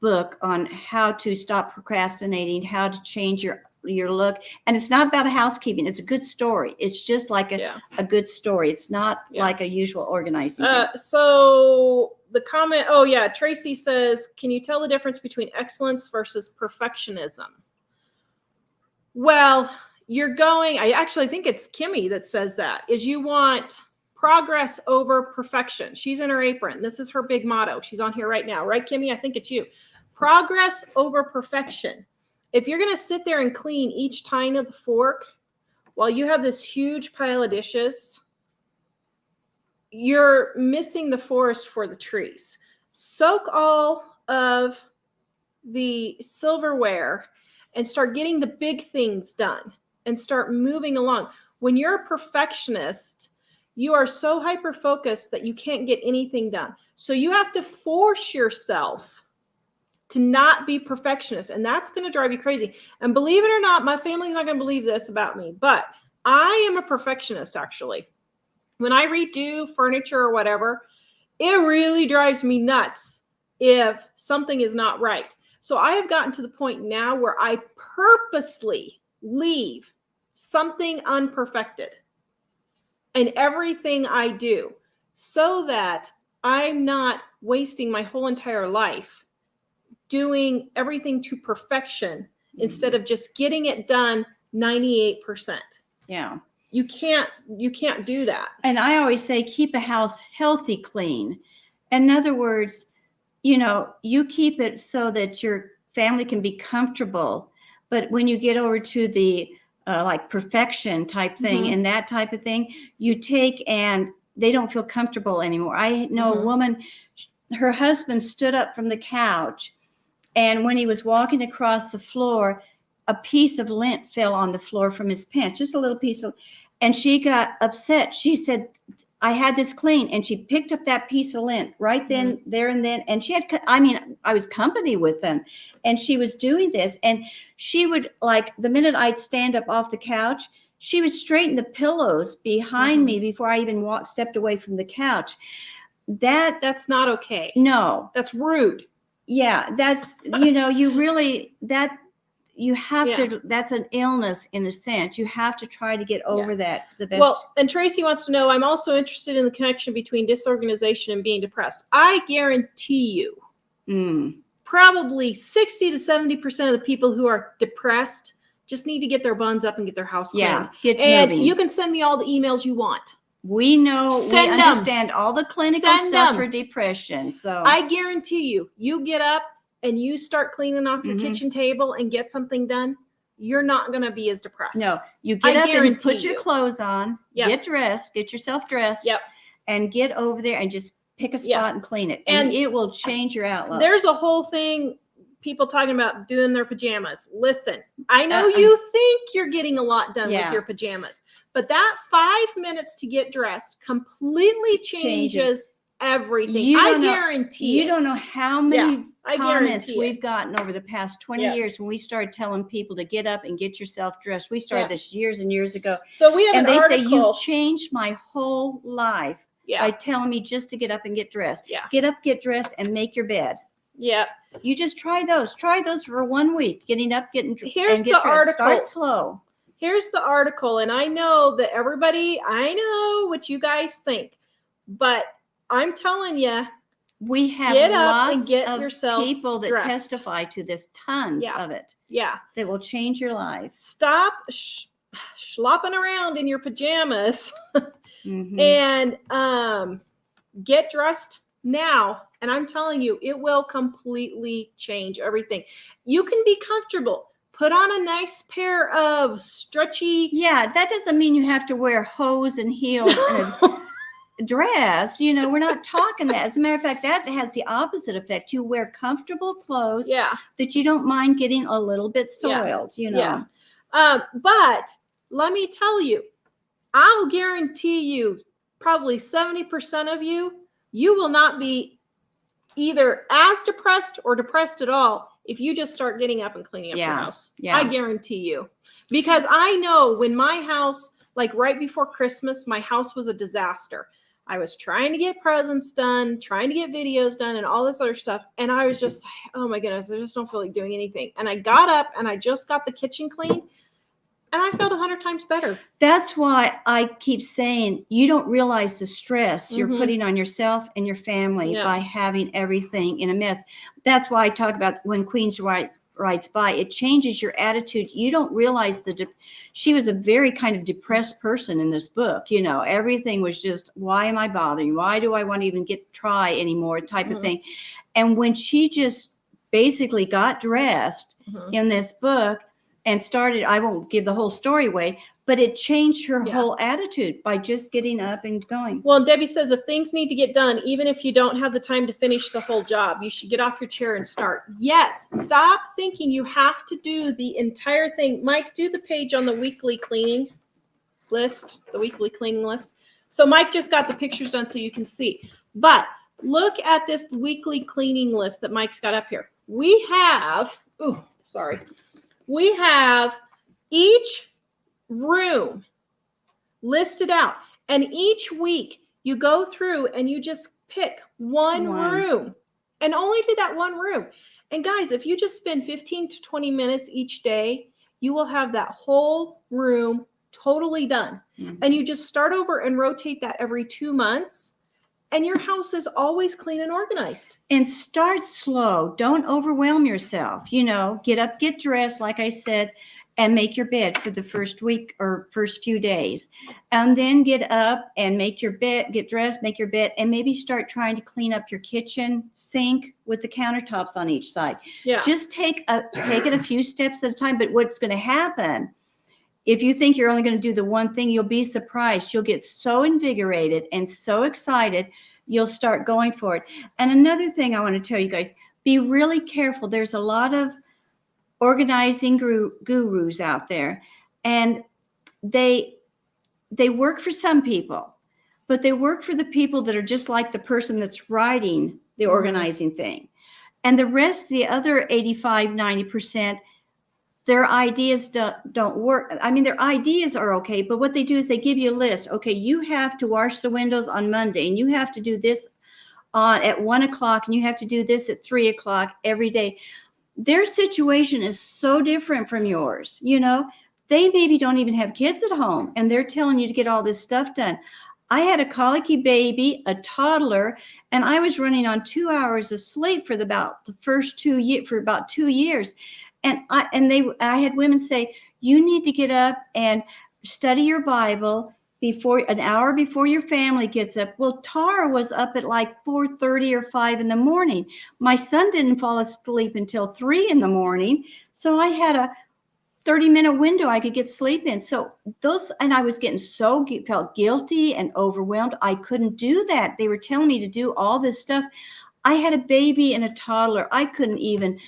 book on how to stop procrastinating, how to change your look. And it's not about housekeeping. It's a good story. It's just like a good story. It's not like a usual organizing thing. So the comment, Tracy says, can you tell the difference between excellence versus perfectionism? Well, I actually think it's Kimmy that says that, is you want progress over perfection. She's in her apron. This is her big motto. She's on here right now. Right, Kimmy? I think it's you. Progress over perfection. If you're going to sit there and clean each tine of the fork while you have this huge pile of dishes, you're missing the forest for the trees. Soak all of the silverware and start getting the big things done and start moving along. When you're a perfectionist, you are so hyper-focused that you can't get anything done. So you have to force yourself to not be perfectionist, and that's going to drive you crazy. And believe it or not, my family's not going to believe this about me, but I am a perfectionist, actually. When I redo furniture or whatever, it really drives me nuts if something is not right. So I have gotten to the point now where I purposely leave something unperfected in everything I do so that I'm not wasting my whole entire life doing everything to perfection instead of just getting it done 98%. Yeah. You can't do that. And I always say, keep a house healthy, clean. In other words, you keep it so that your family can be comfortable. But when you get over to the like perfection type thing and that type of thing, you take and they don't feel comfortable anymore. I know a woman, her husband stood up from the couch, and when he was walking across the floor, a piece of lint fell on the floor from his pants, just a little piece of, and she got upset. She said, I had this clean, and she picked up that piece of lint right then, there and then. And she had, I was company with them, and she was doing this, and she would, like, the minute I'd stand up off the couch, she would straighten the pillows behind me before I even stepped away from the couch. That's not okay. No. That's rude. Yeah. That's, you have to, that's an illness in a sense. You have to try to get over that the best. Well, and Tracy wants to know, I'm also interested in the connection between disorganization and being depressed. I guarantee you, probably 60 to 70% of the people who are depressed just need to get their buns up and get their house cleaned. And moving. You can send me all the emails you want. We know, we understand all the clinical stuff for depression. So I guarantee you get up and you start cleaning off your kitchen table and get something done, you're not going to be as depressed. No, you get up and put your clothes on, get dressed, get yourself dressed, and get over there and just pick a spot and clean it. And it will change your outlook. There's a whole thing, people talking about doing their pajamas. Listen, I know you think you're getting a lot done with your pajamas, but that 5 minutes to get dressed completely changes everything. I guarantee you don't know how many comments we've gotten over the past 20 years when we started telling people to get up and get yourself dressed. We started this years and years ago. So we have an article. Say, you've changed my whole life by telling me just to get up and get dressed. Get up, get dressed, and make your bed. You just try those. Try those for 1 week. Getting up, Here's and get the dressed. article. Start slow. Here's the article, and I know that I know what you guys think, but I'm telling you, We have get up lots and get of yourself people that dressed. testify to this, tons Yeah. of it, Yeah. that will change your lives. Stop slopping around in your pajamas Mhm. and get dressed now. And I'm telling you, it will completely change everything. You can be comfortable. Put on a nice pair of stretchy. Yeah, that doesn't mean you have to wear hose and heels and a dress. You know, we're not talking that. As a matter of fact, that has the opposite effect. You wear comfortable clothes Yeah. that you don't mind getting a little bit soiled, you know. Yeah. But let me tell you, I'll guarantee you probably 70% of you will not be either as depressed or depressed at all if you just start getting up and cleaning up your house. Yeah. I guarantee you. Because I know when my house, like right before Christmas, my house was a disaster. I was trying to get presents done, trying to get videos done, and all this other stuff. And I was just like, oh my goodness, I just don't feel like doing anything. And I got up and I just got the kitchen clean. And I felt 100 times better. That's why I keep saying you don't realize the stress you're putting on yourself and your family by having everything in a mess. That's why I talk about when Queen's writes by, it changes your attitude. You don't realize she was a very kind of depressed person in this book. You know, everything was just, why am I bothering? Why do I want to even try anymore type of thing. And when she just basically got dressed in this book, and started, I won't give the whole story away, but it changed her whole attitude by just getting up and going. Well, Debbie says if things need to get done, even if you don't have the time to finish the whole job, you should get off your chair and start. Yes, stop thinking you have to do the entire thing. Mike, do the page on the weekly cleaning list, the weekly cleaning list. So Mike just got the pictures done so you can see. But look at this weekly cleaning list that Mike's got up here. We have, we have each room listed out. And each week you go through and you just pick one room and only do that one room. And guys, if you just spend 15 to 20 minutes each day, you will have that whole room totally done. And you just start over and rotate that every 2 months. And your house is always clean and organized. And start slow. Don't overwhelm yourself. You know, get up, get dressed, like I said, and make your bed for the first week or first few days. And then get up and make your bed, get dressed, make your bed, and maybe start trying to clean up your kitchen sink with the countertops on each side. Yeah. Just take it a few steps at a time. But what's going to happen, if you think you're only going to do the one thing, you'll be surprised. You'll get so invigorated and so excited, you'll start going for it. And another thing I want to tell you guys, be really careful. There's a lot of organizing gurus out there, and they work for some people, but they work for the people that are just like the person that's writing the organizing thing. And the rest, the other 85-90%, their ideas don't work. I mean, their ideas are okay, but what they do is they give you a list. Okay, you have to wash the windows on Monday, and you have to do this at 1 o'clock, and you have to do this at 3 o'clock every day. Their situation is so different from yours. You know, they maybe don't even have kids at home, and they're telling you to get all this stuff done. I had a colicky baby, a toddler, and I was running on 2 hours of sleep for about the first 2 years, for about 2 years. And I had women say, you need to get up and study your Bible an hour before your family gets up. Well, Tara was up at like 4:30 or 5 in the morning. My son didn't fall asleep until 3 in the morning. So I had a 30-minute window I could get sleep in. So and I was getting felt guilty and overwhelmed. I couldn't do that. They were telling me to do all this stuff. I had a baby and a toddler. I couldn't even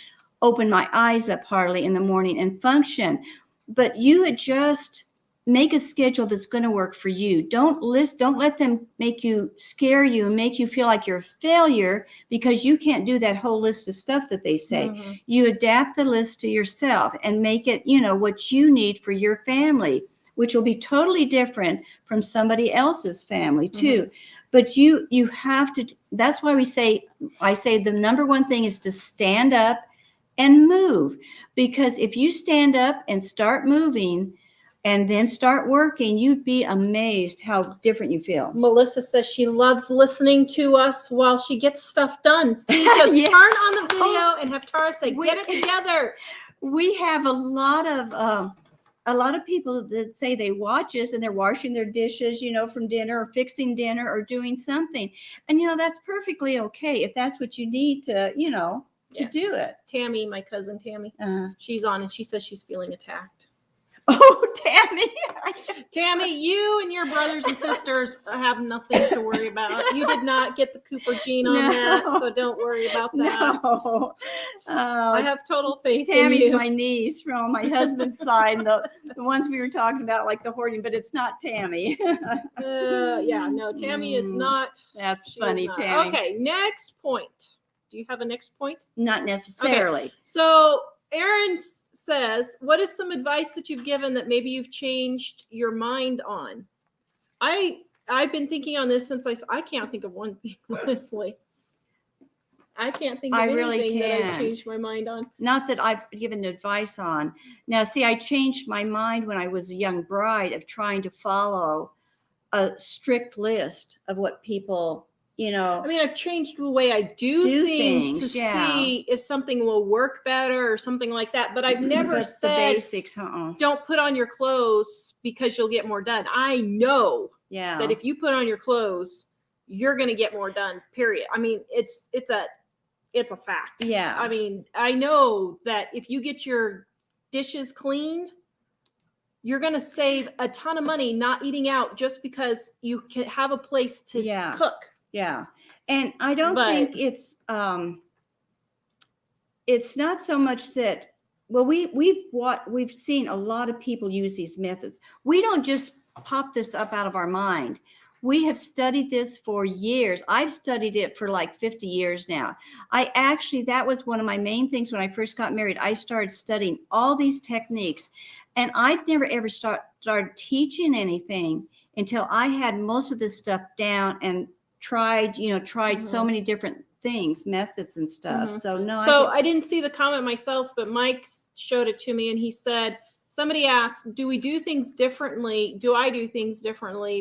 open my eyes up hardly in the morning and function. But you would just make a schedule that's going to work for you. Don't let them scare you and make you feel like you're a failure because you can't do that whole list of stuff that they say. You adapt the list to yourself and make it, what you need for your family, which will be totally different from somebody else's family too. But you have to, that's why I say the number one thing is to stand up and move. Because if you stand up and start moving and then start working, you'd be amazed how different you feel. Melissa says she loves listening to us while she gets stuff done. See, just Yeah. turn on the video and have Tara say, get it together. We have a lot of people that say they watch us and they're washing their dishes, from dinner or fixing dinner or doing something. And, that's perfectly okay if that's what you need to, to do it. Tammy, my cousin Tammy, she's on and she says she's feeling attacked. Oh, Tammy. Tammy, you and your brothers and sisters have nothing to worry about. You did not get the Cooper gene on that, so don't worry about that. No. I have total faith Tammy's in you. my niece from my husband's side, the ones we were talking about, like the hoarding, but it's not Tammy. No, Tammy is not. That's She funny, is not. Tammy. Okay, next point. Do you have a next point? Not necessarily. Okay. So Erin says, what is some advice that you've given that maybe you've changed your mind on? I've been thinking on this since I can't think of one thing, honestly. I can't think of anything that I've changed my mind on. Not that I've given advice on. Now, see, I changed my mind when I was a young bride of trying to follow a strict list of what people, I mean, I've changed the way I do things to see if something will work better or something like that. But I've never said, the basics, don't put on your clothes because you'll get more done. I know that if you put on your clothes, you're going to get more done, period. I mean, it's a fact. Yeah. I mean, I know that if you get your dishes clean, you're going to save a ton of money not eating out just because you can have a place to cook. Yeah. And I don't think it's not so much that, well, we've seen a lot of people use these methods. We don't just pop this up out of our mind. We have studied this for years. I've studied it for like 50 years now. That was one of my main things when I first got married. I started studying all these techniques, and I'd never ever started teaching anything until I had most of this stuff down and tried so many different things, methods and stuff. So no. So I didn't see the comment myself, but Mike showed it to me and he said, somebody asked, do I do things differently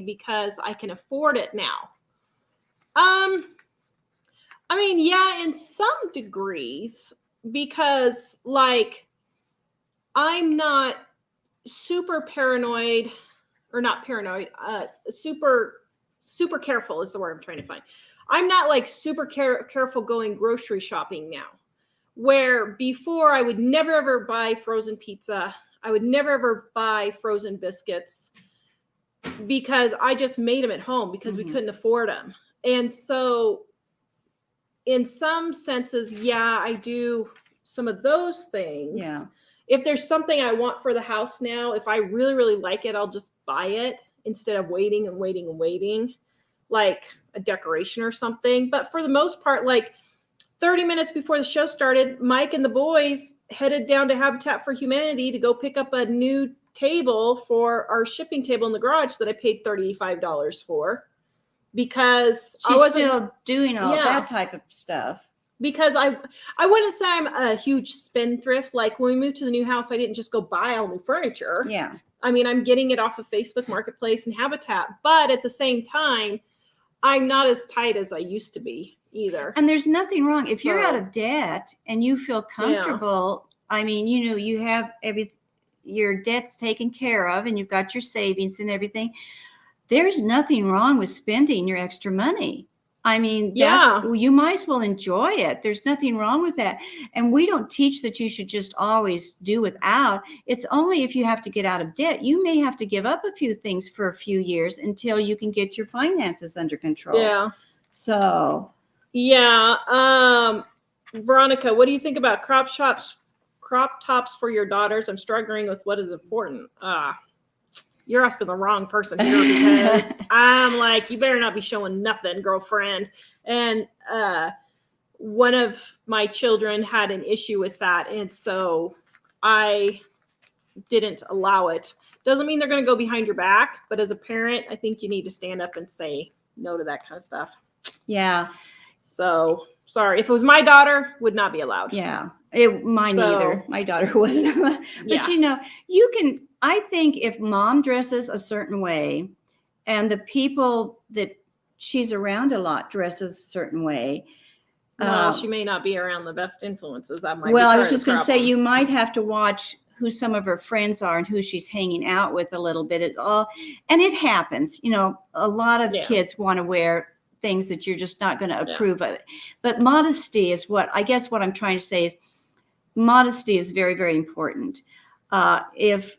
because I can afford it now? I mean, yeah, in some degrees, because like I'm not super paranoid, or not paranoid, super careful is the word I'm trying to find. I'm not like super careful going grocery shopping now, where before I would never ever buy frozen pizza. I would never ever buy frozen biscuits because I just made them at home because we couldn't afford them. And so in some senses, yeah, I do some of those things. Yeah. If there's something I want for the house now, if I really, really like it, I'll just buy it instead of waiting, like a decoration or something. But for the most part, like 30 minutes before the show started, Mike and the boys headed down to Habitat for Humanity to go pick up a new table for our shipping table in the garage that I paid $35 for, because I was still doing all that type of stuff. Because I wouldn't say I'm a huge spendthrift. Like when we moved to the new house, I didn't just go buy all new furniture. Yeah. I mean, I'm getting it off of Facebook Marketplace and Habitat, but at the same time, I'm not as tight as I used to be either. And there's nothing wrong. If you're out of debt and you feel comfortable, I mean, you have your debt's taken care of and you've got your savings and everything. There's nothing wrong with spending your extra money. I mean, you might as well enjoy it. There's nothing wrong with that. And we don't teach that you should just always do without. It's only if you have to get out of debt. You may have to give up a few things for a few years until you can get your finances under control. Yeah. So. Yeah. Veronica, what do you think about crop tops for your daughters? I'm struggling with what is important. You're asking the wrong person here, because I'm like, you better not be showing nothing, girlfriend. And one of my children had an issue with that. And so I didn't allow it. Doesn't mean they're going to go behind your back. But as a parent, I think you need to stand up and say, no to that kind of stuff. Yeah. So sorry. If it was my daughter, would not be allowed. Yeah. Mine So- either. My daughter wasn't. But Yeah. you know, you can, I think if mom dresses a certain way and the people that she's around a lot dresses a certain way. Well, she may not be around the best influences. That might Well, be I part was of the just going to say, problem. you might have to watch who some of her friends are and who she's hanging out with a little bit at all. And it happens, you know, a lot of Yeah. kids want to wear things that you're just not going to Yeah. approve of. But modesty is what I'm trying to say is modesty is very, very important. If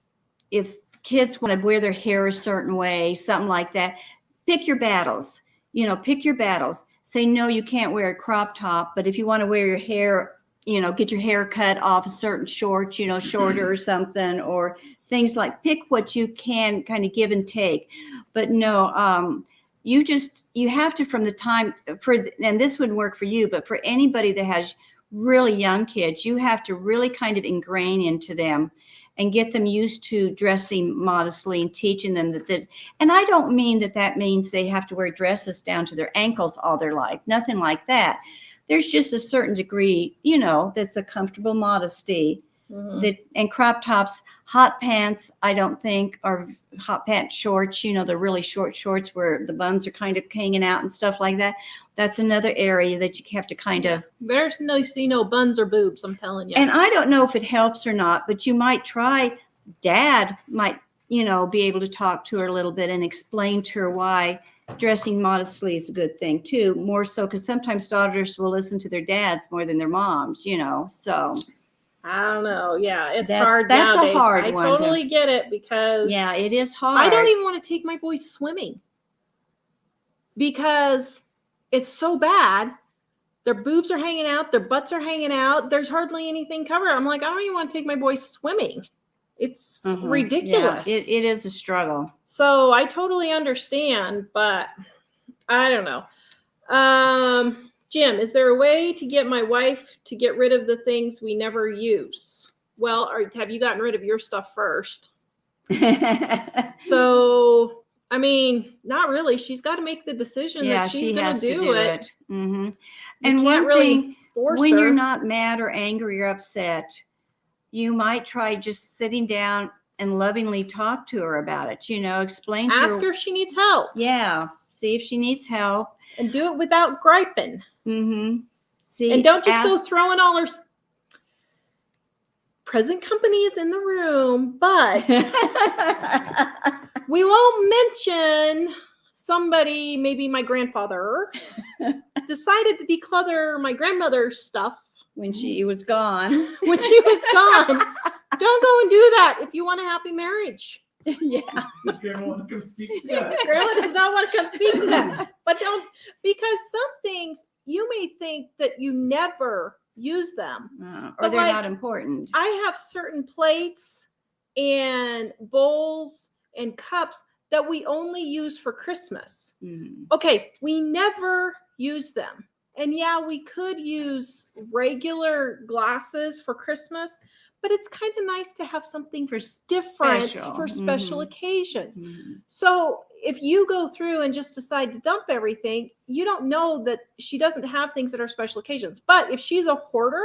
kids want to wear their hair a certain way, something like that, pick your battles, you know, pick your battles. Say, no, you can't wear a crop top, but if you want to wear your hair, you know, get your hair cut off a certain short, you know, shorter or something, or things like, pick what you can kind of give and take. But no, you have to, from the time and this wouldn't work for you, but for anybody that has really young kids, you have to really kind of ingrain into them and get them used to dressing modestly and teaching them that and I don't mean that means they have to wear dresses down to their ankles all their life, nothing like that. There's just a certain degree, you know, that's a comfortable modesty. That, and crop tops, hot pants, I don't think, or hot pant shorts, you know, the really short shorts where the buns are kind of hanging out and stuff like that. That's another area that you have to kind of. There's no buns or boobs, I'm telling you. And I don't know if it helps or not, but you might try. Dad might, you know, be able to talk to her a little bit and explain to her why dressing modestly is a good thing too. More so because sometimes daughters will listen to their dads more than their moms, you know. So I don't know. Yeah, it's That's- hard that's a nowadays. hard I one to- totally get it because yeah, it is hard. I don't even want to take my boys swimming because it's so bad. Their boobs are hanging out, their butts are hanging out. There's hardly anything covered. I'm like, I don't even want to take my boys swimming. It's ridiculous. Yeah, it is a struggle. So I totally understand, but I don't know. Jim, is there a way to get my wife to get rid of the things we never use? Well, have you gotten rid of your stuff first? So, I mean, not really. She's got to make the decision that she's going to do it. Mm-hmm. You And can't one really thing, force when her. you're not mad or angry or upset, you might try just sitting down and lovingly talk to her about it. You know, explain to Ask her if she needs help. Yeah, see if she needs help. And do it without griping. Mm-hmm. See, And don't just go throwing all her. Present company is in the room, but we won't mention somebody, maybe my grandfather, decided to declutter my grandmother's stuff when she was gone. when she was gone. Don't go and do that if you want a happy marriage. Yeah. Does Grandma want to come speak to that? Grandma does not want to come speak to that. But don't, because some things you may think that you never use them. Or But they're like, not important. I have certain plates and bowls and cups that we only use for Christmas. Mm. Okay, we never use them. And yeah, we could use regular glasses for Christmas, but it's kind of nice to have something For different special. for special occasions. Mm. So if you go through and just decide to dump everything, you don't know that she doesn't have things that are special occasions. But if she's a hoarder,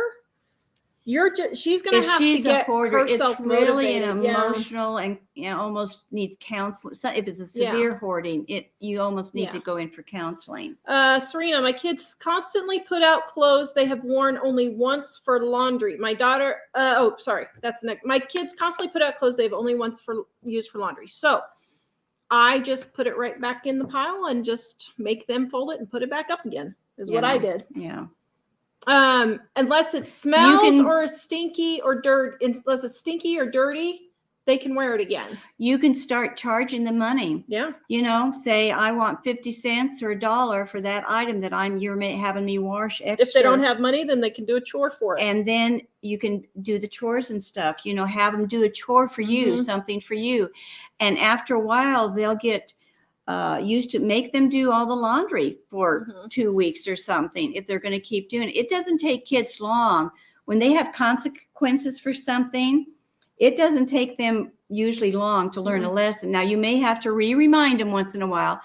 she's going to have to get herself it's really motivated. an Yeah. emotional and almost needs counseling. So if it's a severe hoarding, you almost need to go in for counseling. Serena, my kids constantly put out clothes they have worn only once for laundry. My daughter, that's next. My kids constantly put out clothes they've only once used for laundry. So I just put it right back in the pile and just make them fold it and put it back up again. Is what I did. Yeah. Unless it smells or is stinky or unless it's stinky or dirty, they can wear it again. You can start charging the money. Yeah. You know, say I want 50 cents or $1 for that item that you're having me wash extra. If they don't have money, then they can do a chore for it. And then you can do the chores and stuff, you know, have them do a chore for you, something for you. And after a while, they'll get used to make them do all the laundry for 2 weeks or something if they're going to keep doing it. It doesn't take kids long. When they have consequences for something, it doesn't take them usually long to learn a lesson. Now, you may have to remind them once in a while,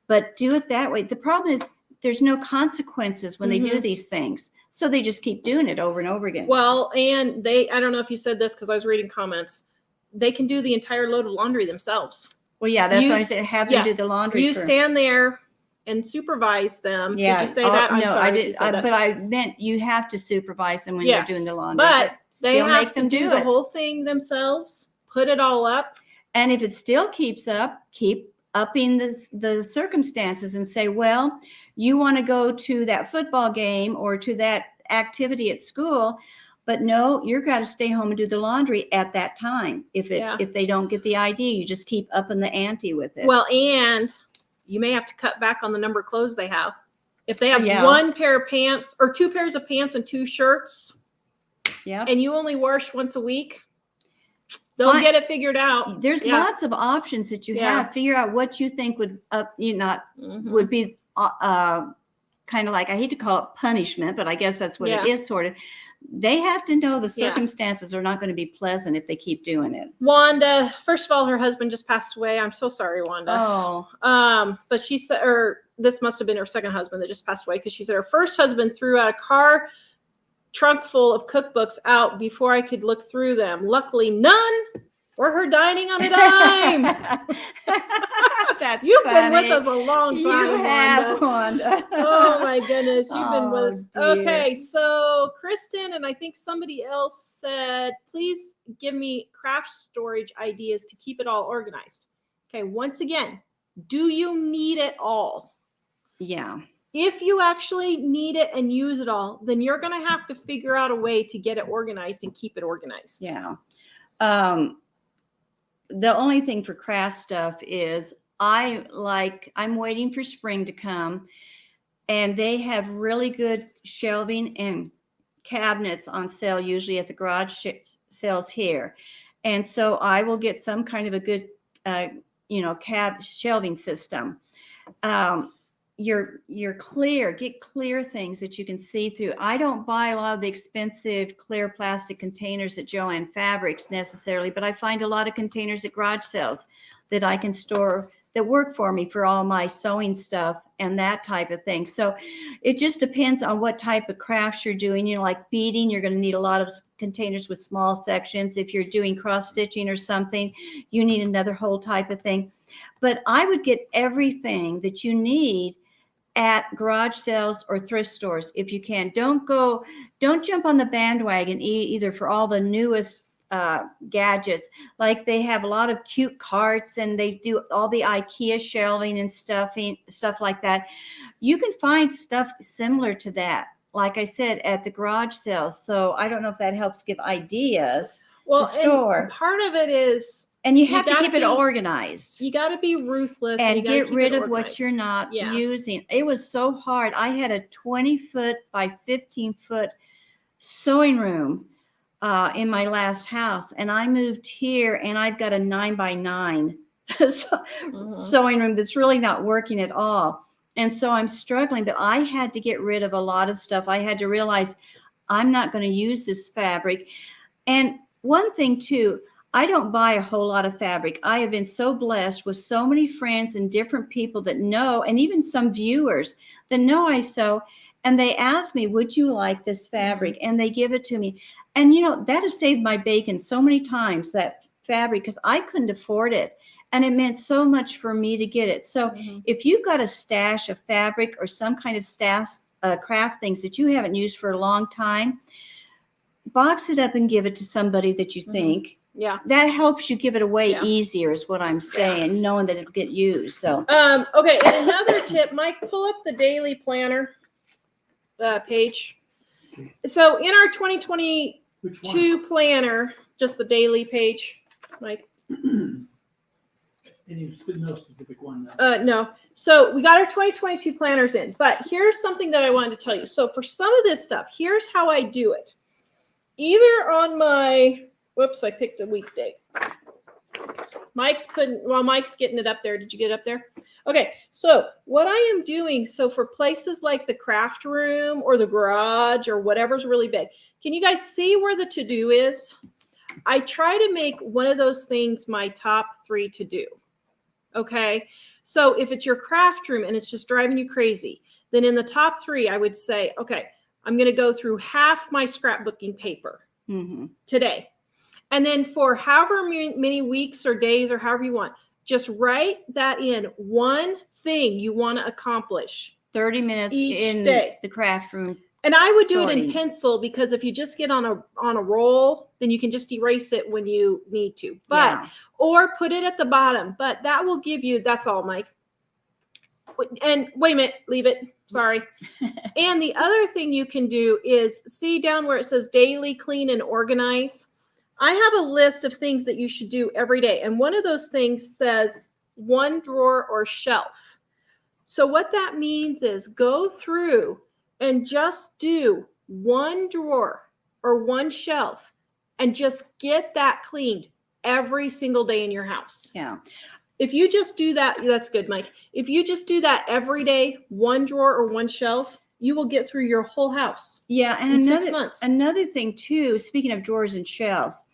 but do it that way. The problem is there's no consequences when they do these things. So they just keep doing it over and over again. Well, and I don't know if you said this because I was reading comments. They can do the entire load of laundry themselves. Well, yeah, that's why I said have them do the laundry. You stand there and supervise them. Yeah. Did you say that? I'm no, sorry I did. if you said that. But I meant you have to supervise them when they're doing the laundry. But they still have make them to do the whole thing themselves, put it all up. And if it still keeps up, keep upping the circumstances and say, well, you want to go to that football game or to that activity at school, but no, you're got to stay home and do the laundry at that time. If they don't get the idea, you just keep upping the ante with it. Well, and you may have to cut back on the number of clothes they have. If they have one pair of pants or 2 pairs of pants and 2 shirts, and you only wash once a week, they'll get it figured out. There's lots of options that you have. Figure out what you think would would be kind of like, I hate to call it punishment, but I guess that's what it is sort of. They have to know the circumstances are not going to be pleasant if they keep doing it. Wanda, first of all, her husband just passed away. I'm so sorry, Wanda. Oh. But she said, or this must have been her second husband that just passed away, because she said her first husband threw out a car trunk full of cookbooks out before I could look through them. Luckily, none were her dining on a dime. You've been with us a long time, you have, Wanda. Oh my goodness, you've been with us. Dear. Okay, so Kristen and I think somebody else said, please give me craft storage ideas to keep it all organized. Okay, once again, do you need it all? Yeah. If you actually need it and use it all, then you're going to have to figure out a way to get it organized and keep it organized. Yeah. The only thing for craft stuff is I'm waiting for spring to come, and they have really good shelving and cabinets on sale, usually at the garage sales here. And so I will get some kind of a good, shelving system. Get clear things that you can see through. I don't buy a lot of the expensive clear plastic containers at Joann Fabrics necessarily, but I find a lot of containers at garage sales that I can store that work for me for all my sewing stuff and that type of thing. So it just depends on what type of crafts you're doing. Like beading, you're going to need a lot of containers with small sections. If you're doing cross stitching or something, you need another whole type of thing. But I would get everything that you need at garage sales or thrift stores if you can. Don't jump on the bandwagon either for all the newest gadgets. Like they have a lot of cute carts and they do all the IKEA shelving and stuff like that. You can find stuff similar to that, like I said, at the garage sales. So I don't know if that helps give ideas to store. And part of it is, and you have to keep it organized. You got to be ruthless and get rid of what you're not using. It was so hard. I had a 20-foot by 15-foot sewing room in my last house, and I moved here, and I've got a 9-by-9 sewing room that's really not working at all. And so I'm struggling, but I had to get rid of a lot of stuff. I had to realize I'm not going to use this fabric. And one thing too, I don't buy a whole lot of fabric. I have been so blessed with so many friends and different people that know, and even some viewers that know I sew, and they ask me, would you like this fabric? And they give it to me. And, that has saved my bacon so many times, that fabric, because I couldn't afford it. And it meant so much for me to get it. So if you've got a stash of fabric or some kind of stash craft things that you haven't used for a long time, box it up and give it to somebody that you think. Yeah. That helps you give it away easier is what I'm saying, knowing that it'll get used. So okay, and another tip, Mike, pull up the daily planner page. So in our 2022 planner, just the daily page, Mike. And no specific one. No. So we got our 2022 planners in, but here's something that I wanted to tell you. So for some of this stuff, here's how I do it. Either on my, whoops, I picked a weekday. Mike's getting it up there. Did you get it up there? Okay. So what I am doing, so for places like the craft room or the garage or whatever's really big, can you guys see where the to-do is? I try to make one of those things my top 3 to do. Okay. So if it's your craft room and it's just driving you crazy, then in the top 3, I would say, okay, I'm going to go through half my scrapbooking paper today. And then for however many weeks or days or however you want, just write that in, one thing you want to accomplish 30 minutes each in day. the craft room. And I would do it in sorting. pencil, because if you just get on a roll, then you can just erase it when you need to. But or put it at the bottom. But that will give you, that's all, Mike. And wait a minute, leave it. Sorry. And the other thing you can do is see down where it says daily clean and organize. I have a list of things that you should do every day. And one of those things says one drawer or shelf. So what that means is go through and just do one drawer or one shelf and just get that cleaned every single day in your house. Yeah. If you just do that, that's good, Mike. If you just do that every day, one drawer or one shelf, you will get through your whole house. Yeah. And in 6 months. Another thing too, speaking of drawers and shelves,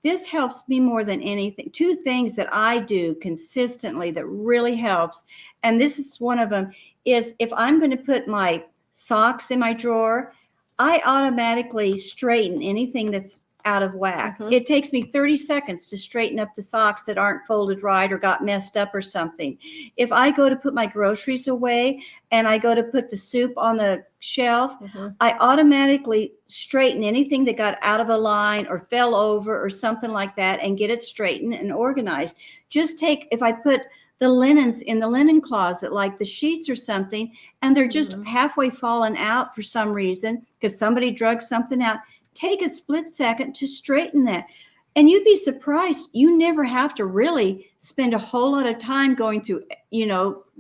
this helps me more than anything. 2 things that I do consistently that really helps, and this is one of them, is if I'm going to put my socks in my drawer, I automatically straighten anything that's out of whack. It takes me 30 seconds to straighten up the socks that aren't folded right or got messed up or something. If I go to put my groceries away and I go to put the soup on the shelf, I automatically straighten anything that got out of a line or fell over or something like that and get it straightened and organized. Just take, if I put the linens in the linen closet, like the sheets or something, and they're just halfway fallen out for some reason because somebody drug something out, take a split second to straighten that. And you'd be surprised. You never have to really spend a whole lot of time going through,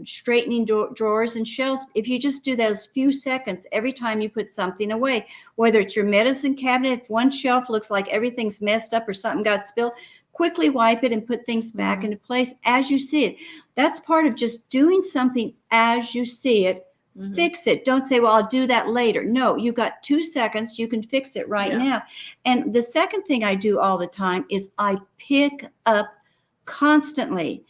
straightening drawers and shelves. If you just do those few seconds every time you put something away, whether it's your medicine cabinet, if one shelf looks like everything's messed up or something got spilled, quickly wipe it and put things back into place as you see it. That's part of just doing something as you see it. Fix it. Don't say, well, I'll do that later. No, you've got 2 seconds. You can fix it right now. And the second thing I do all the time is I pick up constantly.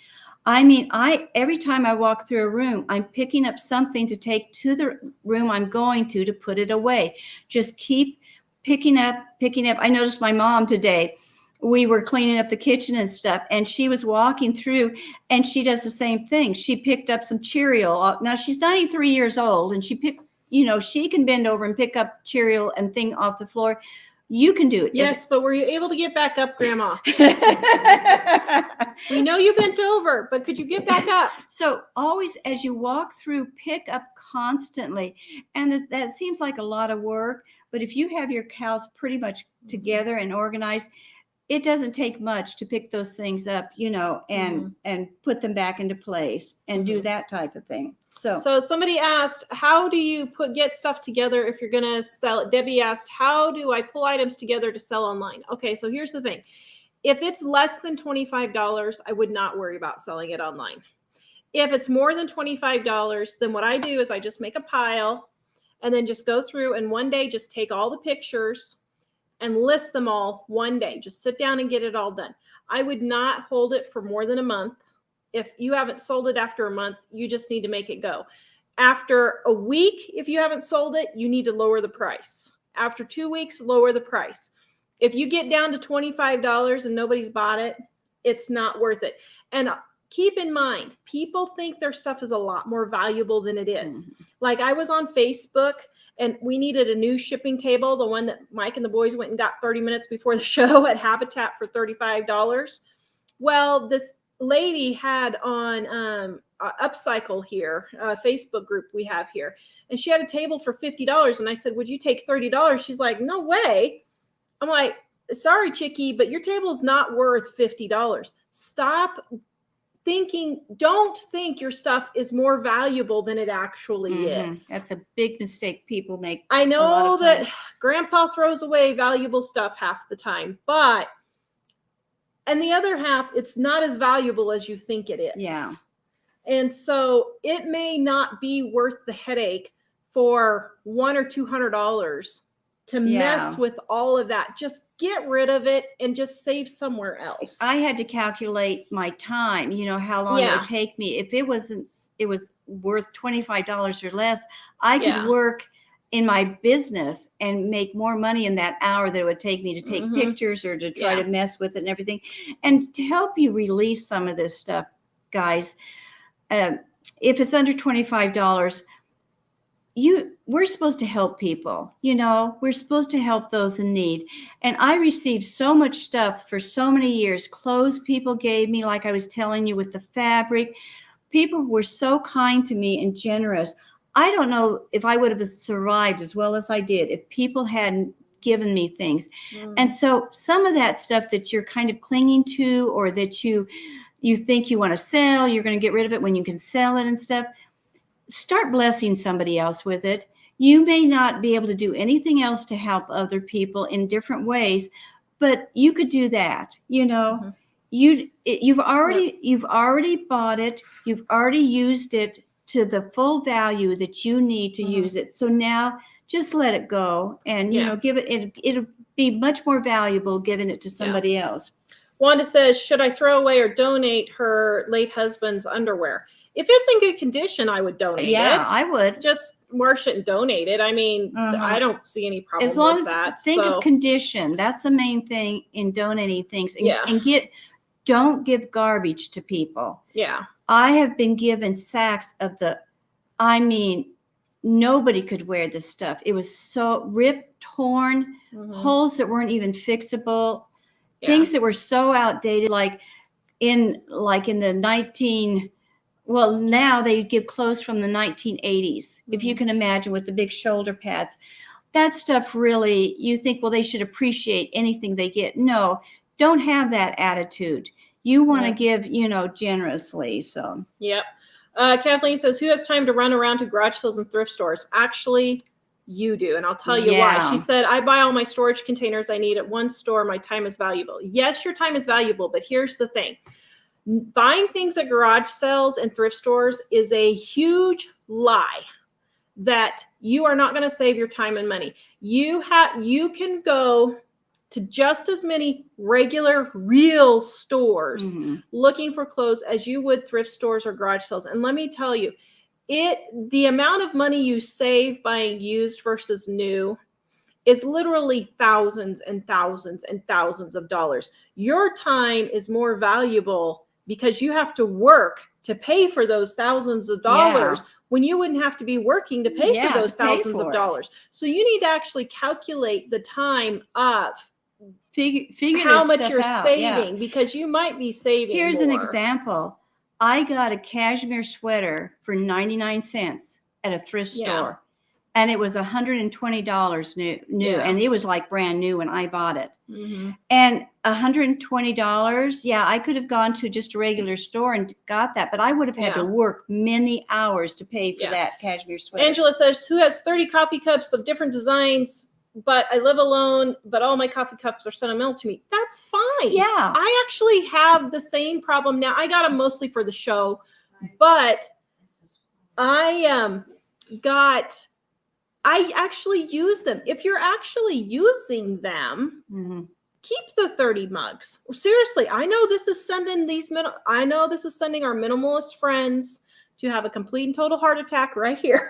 I mean, every time I walk through a room, I'm picking up something to take to the room I'm going to put it away. Just keep picking up. I noticed my mom today. We were cleaning up the kitchen and stuff, and she was walking through, and she does the same thing. She picked up some Cheerio. Now she's 93 years old, and she can bend over and pick up Cheerio and thing off the floor. You can do it. Yes, but were you able to get back up, Grandma? We know you bent over, but could you get back up? So always, as you walk through, pick up constantly. And that seems like a lot of work, but if you have your house pretty much together and organized, it doesn't take much to pick those things up, and put them back into place and do that type of thing. So somebody asked, how do you get stuff together if you're going to sell it? Debbie asked, how do I pull items together to sell online? Okay, so here's the thing. If it's less than $25, I would not worry about selling it online. If it's more than $25, then what I do is I just make a pile and then just go through and one day just take all the pictures and list them all one day. Just sit down and get it all done. I would not hold it for more than a month. If you haven't sold it after a month, you just need to make it go. After a week, if you haven't sold it, you need to lower the price. After 2 weeks, lower the price. If you get down to $25 and nobody's bought it, it's not worth it. And keep in mind, people think their stuff is a lot more valuable than it is. Like I was on Facebook and we needed a new shipping table, the one that Mike and the boys went and got 30 minutes before the show at Habitat for $35. Well, this lady had on Upcycle here, a Facebook group we have here, and she had a table for $50. And I said, would you take $30? She's like, no way. I'm like, sorry, chickie, but your table is not worth $50. Stop thinking, don't think your stuff is more valuable than it actually is. That's a big mistake people make. I know that Grandpa throws away valuable stuff half the time, but and the other half, it's not as valuable as you think it is. Yeah. And so it may not be worth the headache for $100 or $200 to mess with all of that. Just get rid of it and just save somewhere else. I had to calculate my time, how long it would take me. If it was worth $25 or less, I could work in my business and make more money in that hour that it would take me to take pictures or to try to mess with it and everything. And to help you release some of this stuff, guys, if it's under $25, we're supposed to help people, we're supposed to help those in need. And I received so much stuff for so many years. Clothes people gave me, like I was telling you, with the fabric. People were so kind to me and generous. I don't know if I would have survived as well as I did if people hadn't given me things. And so some of that stuff that you're kind of clinging to, or that you think you want to sell, you're going to get rid of it when you can sell it and stuff. Start blessing somebody else with it. You may not be able to do anything else to help other people in different ways, but you could do that. You've already bought it. You've already used it to the full value that you need to use it. So now just let it go, and give it'll be much more valuable giving it to somebody else. Wanda says, should I throw away or donate her late husband's underwear? If it's in good condition, I would donate it. Yeah, I would. Just wash it and donate it. I mean, I don't see any problem as long with as that. Think of condition. That's the main thing in donating things. And don't give garbage to people. Yeah. I have been given sacks of nobody could wear this stuff. It was so ripped, torn, holes that weren't even fixable, things that were so outdated, like in the now they give clothes from the 1980s. If you can imagine, with the big shoulder pads. That stuff really, you think, well, they should appreciate anything they get. No, don't have that attitude. You want to give, generously. So. Yep. Kathleen says, who has time to run around to garage sales and thrift stores? Actually, you do. And I'll tell you why. She said, I buy all my storage containers I need at one store. My time is valuable. Yes, your time is valuable, but here's the thing. Buying things at garage sales and thrift stores is a huge lie that you are not going to save your time and money. You can go to just as many regular real stores looking for clothes as you would thrift stores or garage sales. And let me tell you, the amount of money you save buying used versus new is literally thousands and thousands and thousands of dollars. Your time is more valuable because you have to work to pay for those thousands of dollars when you wouldn't have to be working to pay for those thousands of dollars. So you need to actually calculate the time of figure how much you're out. saving, because you might be saving Here's more. an example. I got a cashmere sweater for 99 cents at a thrift store. And it was $120 new. And it was like brand new when I bought it. And $120, I could have gone to just a regular store and got that, but I would have had to work many hours to pay for that cashmere sweater. Angela says, who has 30 coffee cups of different designs, but I live alone, but all my coffee cups are sentimental to me? That's fine. Yeah. I actually have the same problem now. I got them mostly for the show, but I actually use them. If you're actually using them, keep the 30 mugs. Seriously, I know this is sending our minimalist friends to have a complete and total heart attack right here.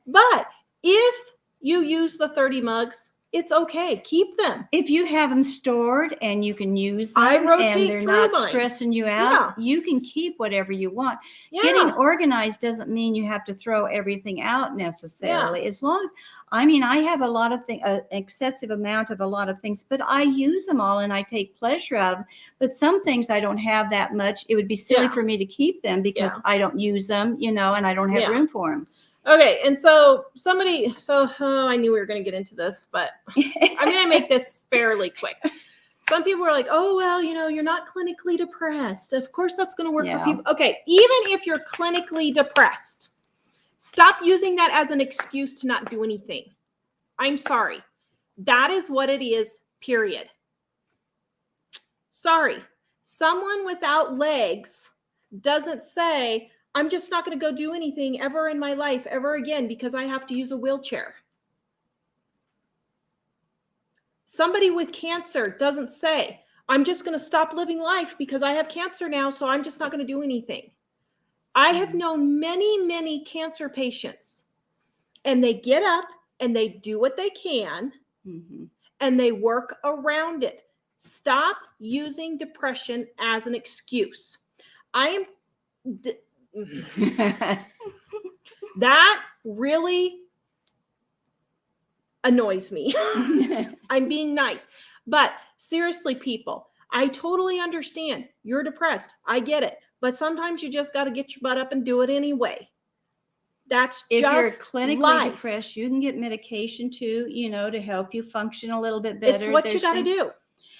But if you use the 30 mugs, it's okay. Keep them. If you have them stored and you can use them, I rotate and they're through not mine. stressing you out, you can keep whatever you want. Getting organized doesn't mean you have to throw everything out necessarily. As long as, I have a lot of things, an excessive amount of a lot of things, but I use them all and I take pleasure out of them. But some things I don't have that much. It would be silly for me to keep them because I don't use them, and I don't have room for them. Okay, and so I knew we were going to get into this, but I'm going to make this fairly quick. Some people are like, oh, well, you're not clinically depressed. Of course, that's going to work for people. Okay, even if you're clinically depressed, stop using that as an excuse to not do anything. I'm sorry. That is what it is, period. Sorry. Someone without legs doesn't say, I'm just not going to go do anything ever in my life ever again because I have to use a wheelchair. Somebody with cancer doesn't say, I'm just going to stop living life because I have cancer now, so I'm just not going to do anything. I have known many, many cancer patients, and they get up and they do what they can, and they work around it. Stop using depression as an excuse. That really annoys me. I'm being nice. But seriously, people, I totally understand. You're depressed. I get it. But sometimes you just got to get your butt up and do it anyway. That's if just you're clinically life. depressed, you can get medication too, to help you function a little bit better. It's what you got to do.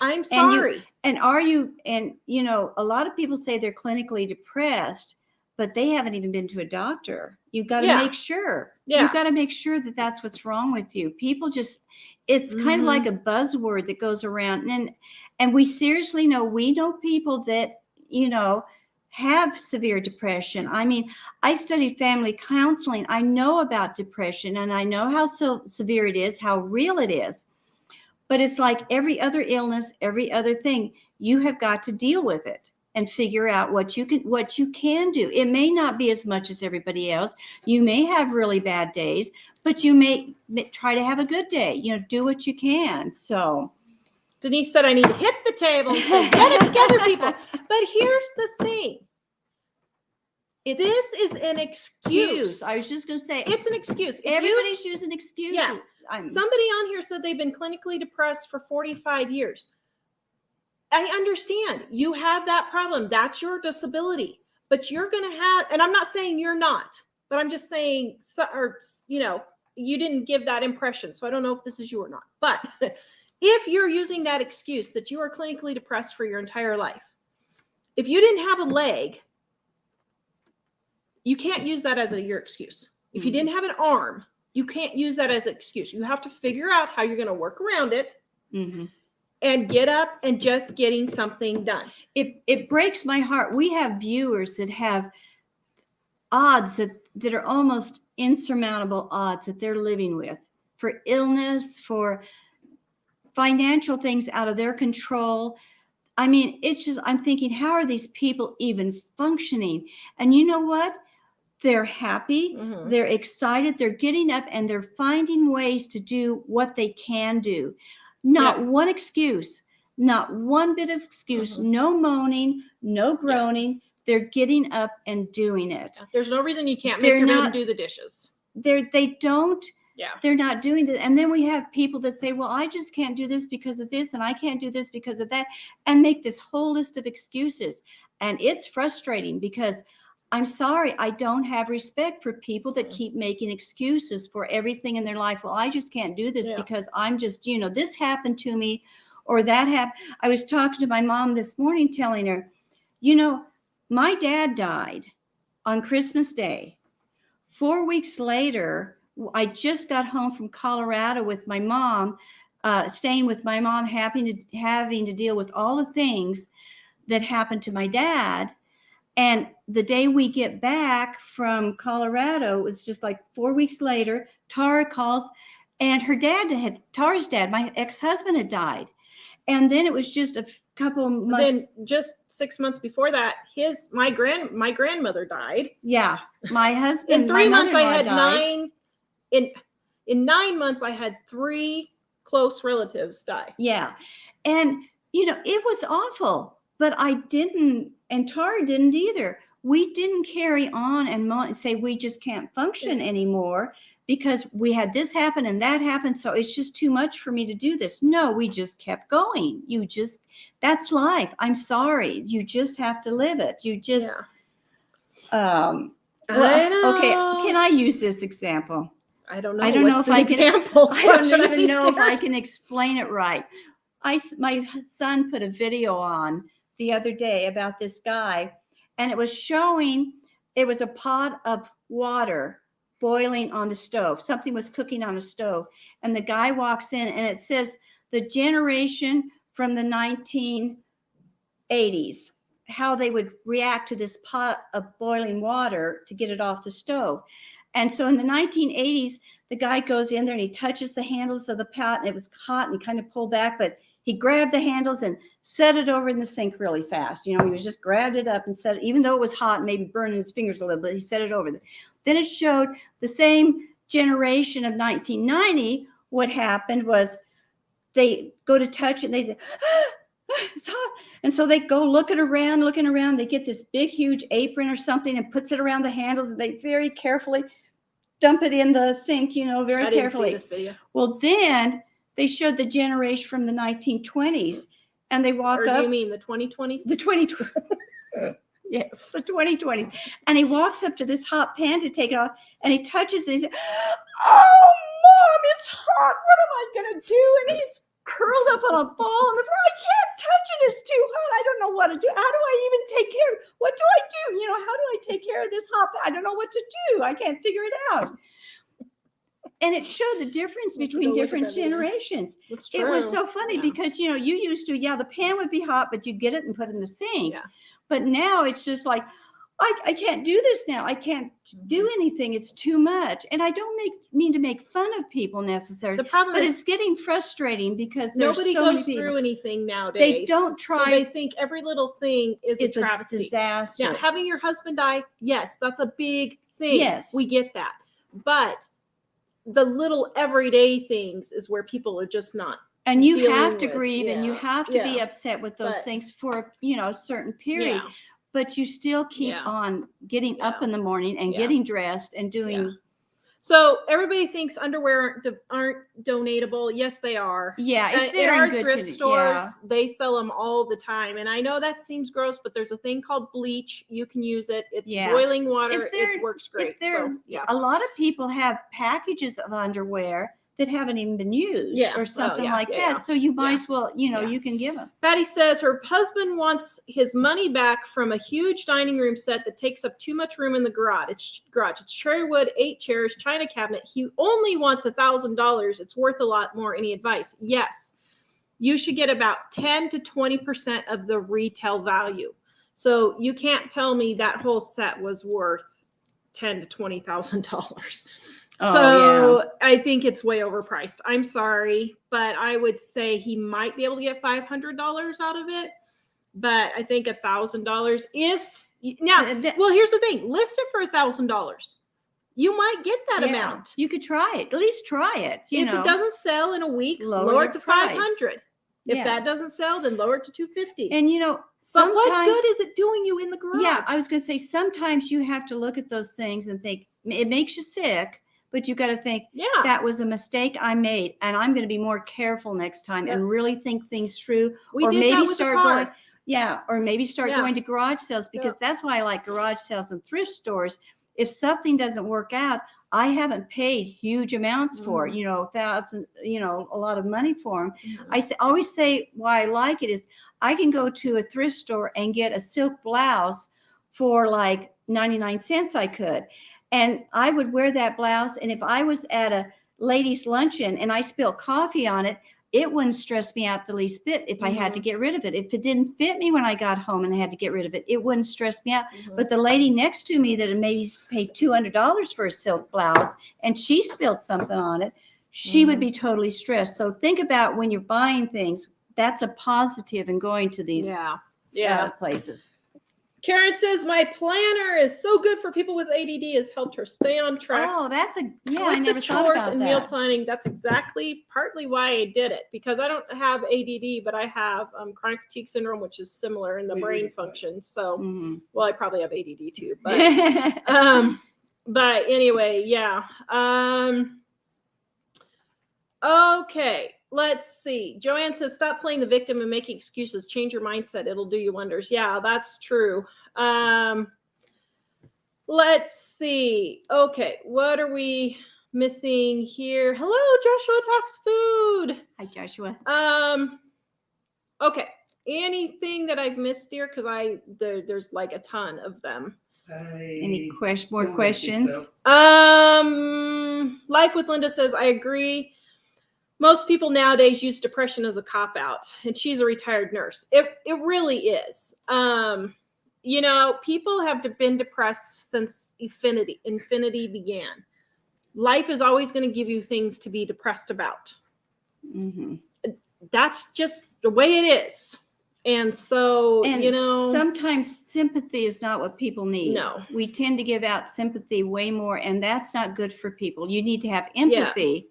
I'm sorry. And a lot of people say they're clinically depressed, but they haven't even been to a doctor. You've got to make sure. Yeah. You've got to make sure that that's what's wrong with you. People just, it's kind of like a buzzword that goes around. And we seriously know, we know people that, have severe depression. I mean, I studied family counseling. I know about depression, and I know how severe it is, how real it is. But it's like every other illness, every other thing, you have got to deal with it and figure out what you can do. It may not be as much as everybody else. You may have really bad days, but you may try to have a good day. Do what you can. So Denise said I need to hit the table and say, get it together, people. But here's the thing. This is an excuse. I was just going to say, it's an excuse. Everybody's using excuses. Yeah. Somebody on here said they've been clinically depressed for 45 years. I understand. You have that problem. That's your disability. But you're going to have, and I'm not saying you're not, but I'm just saying, you didn't give that impression. So I don't know if this is you or not. But if you're using that excuse that you are clinically depressed for your entire life, if you didn't have a leg, you can't use that as your excuse. If you didn't have an arm, you can't use that as an excuse. You have to figure out how you're going to work around it and get up and just getting something done. It breaks my heart. We have viewers that have odds that are almost insurmountable odds that they're living with, for illness, for financial things out of their control. I mean, it's just, I'm thinking, how are these people even functioning? And you know what? They're happy. They're excited. They're getting up and they're finding ways to do what they can do. Not one excuse, not one bit of excuse, no moaning, no groaning. They're getting up and doing it. There's no reason you can't make your bed do the dishes. They don't. Yeah. They're not doing that. And then we have people that say, well, I just can't do this because of this, and I can't do this because of that, and make this whole list of excuses. And it's frustrating because I'm sorry, I don't have respect for people that keep making excuses for everything in their life. Well, I just can't do this because I'm just, this happened to me or that happened. I was talking to my mom this morning, telling her, my dad died on Christmas Day. 4 weeks later, I just got home from Colorado with my mom, staying with my mom, having to deal with all the things that happened to my dad. And the day we get back from Colorado, it was just like 4 weeks later, Tara calls, and Tara's dad, my ex-husband, had died. And then it was just a couple months. Then just 6 months before that, my grandmother died. Yeah, my husband. In 3 months, I had died. In 9 months, I had 3 close relatives die. Yeah, and it was awful. But I didn't, and Tara didn't either. We didn't carry on and say we just can't function anymore because we had this happen and that happened. So it's just too much for me to do this. No, we just kept going. That's life. I'm sorry. You just have to live it. You just, I know. Okay. Can I use this example? I don't know. I don't know if I can explain it right. My son put a video on the other day about this guy, and it was showing, it was a pot of water boiling on the stove. Something was cooking on a stove, and the guy walks in, and it says the generation from the 1980s, how they would react to this pot of boiling water to get it off the stove. And so in the 1980s, the guy goes in there and he touches the handles of the pot, and it was hot, and he kind of pulled back, but he grabbed the handles and set it over in the sink really fast. You know, he was just grabbed it up and set it, even though it was hot and maybe burning his fingers a little bit, he set it over. Then it showed the same generation of 1990. What happened was they go to touch it and they say, it's hot. And so they go looking around. They get this big, huge apron or something and puts it around the handles, and they very carefully dump it in the sink, you know, very carefully. See this video. Well, then they showed the generation from the 1920s, and they walk Or up. do you mean the 2020s? The 2020. Yes, the 2020s. And he walks up to this hot pan to take it off, and he touches it. He says, "Oh, Mom, it's hot. What am I going to do?" And he's curled up on a ball, and I can't touch it. It's too hot. I don't know what to do. How do I even take care of it? What do I do? You know, how do I take care of this hot pan? I don't know what to do. I can't figure it out. And it showed the difference between different generations. That's true. It was so funny because, you know, you used to, the pan would be hot, but you get it and put it in the sink. Yeah. But now it's just like, I can't do this now. I can't do anything. It's too much. And I don't mean to make fun of people necessarily. The problem but is it's getting frustrating because nobody so goes through anything nowadays. They don't try. So they think every little thing is a travesty. Disaster. Now, having your husband die, yes, that's a big thing. Yes. We get that. But the little everyday things is where people are just not. And you dealing have to with. grieve and you have to be upset with those But- things for, a certain period. Yeah. But you still keep Yeah. on getting up in the morning and Yeah. getting dressed and doing. Yeah. So everybody thinks underwear aren't donatable. Yes, they are. Yeah, if In they're our in good thrift condition, stores, yeah. they sell them all the time. And I know that seems gross, but there's a thing called bleach. You can use it. It's boiling water. It works great. So, yeah. A lot of people have packages of underwear that haven't even been used or something like that. Yeah. So you might as well, Yeah. you can give them. Patty says her husband wants his money back from a huge dining room set that takes up too much room in the garage. It's cherry wood, 8 chairs, china cabinet. He only wants $1,000. It's worth a lot more. Any advice? Yes. You should get about 10 to 20% of the retail value. So you can't tell me that whole set was worth $10,000 to $20,000. I think it's way overpriced. I'm sorry, but I would say he might be able to get $500 out of it. But I think $1,000 is now. Well, here's the thing: list it for $1,000. You might get that amount. You could try it. At least try it. If it doesn't sell in a week, lower it to $500. If that doesn't sell, then lower it to $250. And but what good is it doing you in the garage? Yeah, I was going to say sometimes you have to look at those things and think it makes you sick. But you got to think, that was a mistake I made, and I'm going to be more careful next time and really think things through. Or maybe start going to garage sales, because that's why I like garage sales and thrift stores. If something doesn't work out, I haven't paid huge amounts for it, thousands, a lot of money for them. I always say why I like it is I can go to a thrift store and get a silk blouse for like 99 cents I could. And I would wear that blouse. And if I was at a ladies' luncheon and I spilled coffee on it, it wouldn't stress me out the least bit if I had to get rid of it. If it didn't fit me when I got home and I had to get rid of it, it wouldn't stress me out. But the lady next to me that had maybe paid $200 for a silk blouse and she spilled something on it, she would be totally stressed. So think about when you're buying things, that's a positive in going to these places. Karen says, my planner is so good for people with ADD, has helped her stay on track. Oh, that's I with never the thought chores about and that. meal planning. That's exactly partly why I did it, because I don't have ADD, but I have chronic fatigue syndrome, which is similar in the brain function. So, well, I probably have ADD too, but but anyway, yeah. Okay. Let's see. Joanne says, stop playing the victim and making excuses. Change your mindset. It'll do you wonders. Yeah, that's true. Let's see. Okay. What are we missing here? Hello, Joshua Talks Food. Hi, Joshua. Okay. Anything that I've missed, dear? Because there's like a ton of them. Any more questions? Life with Linda says, I agree. Most people nowadays use depression as a cop-out, and she's a retired nurse. It really is. you know, people have been depressed since infinity began. Life is always going to give you things to be depressed about. Mm-hmm. That's just the way it is. And so, And you know, sometimes sympathy is not what people need. No. We tend to give out sympathy way more, and that's not good for people. You need to have empathy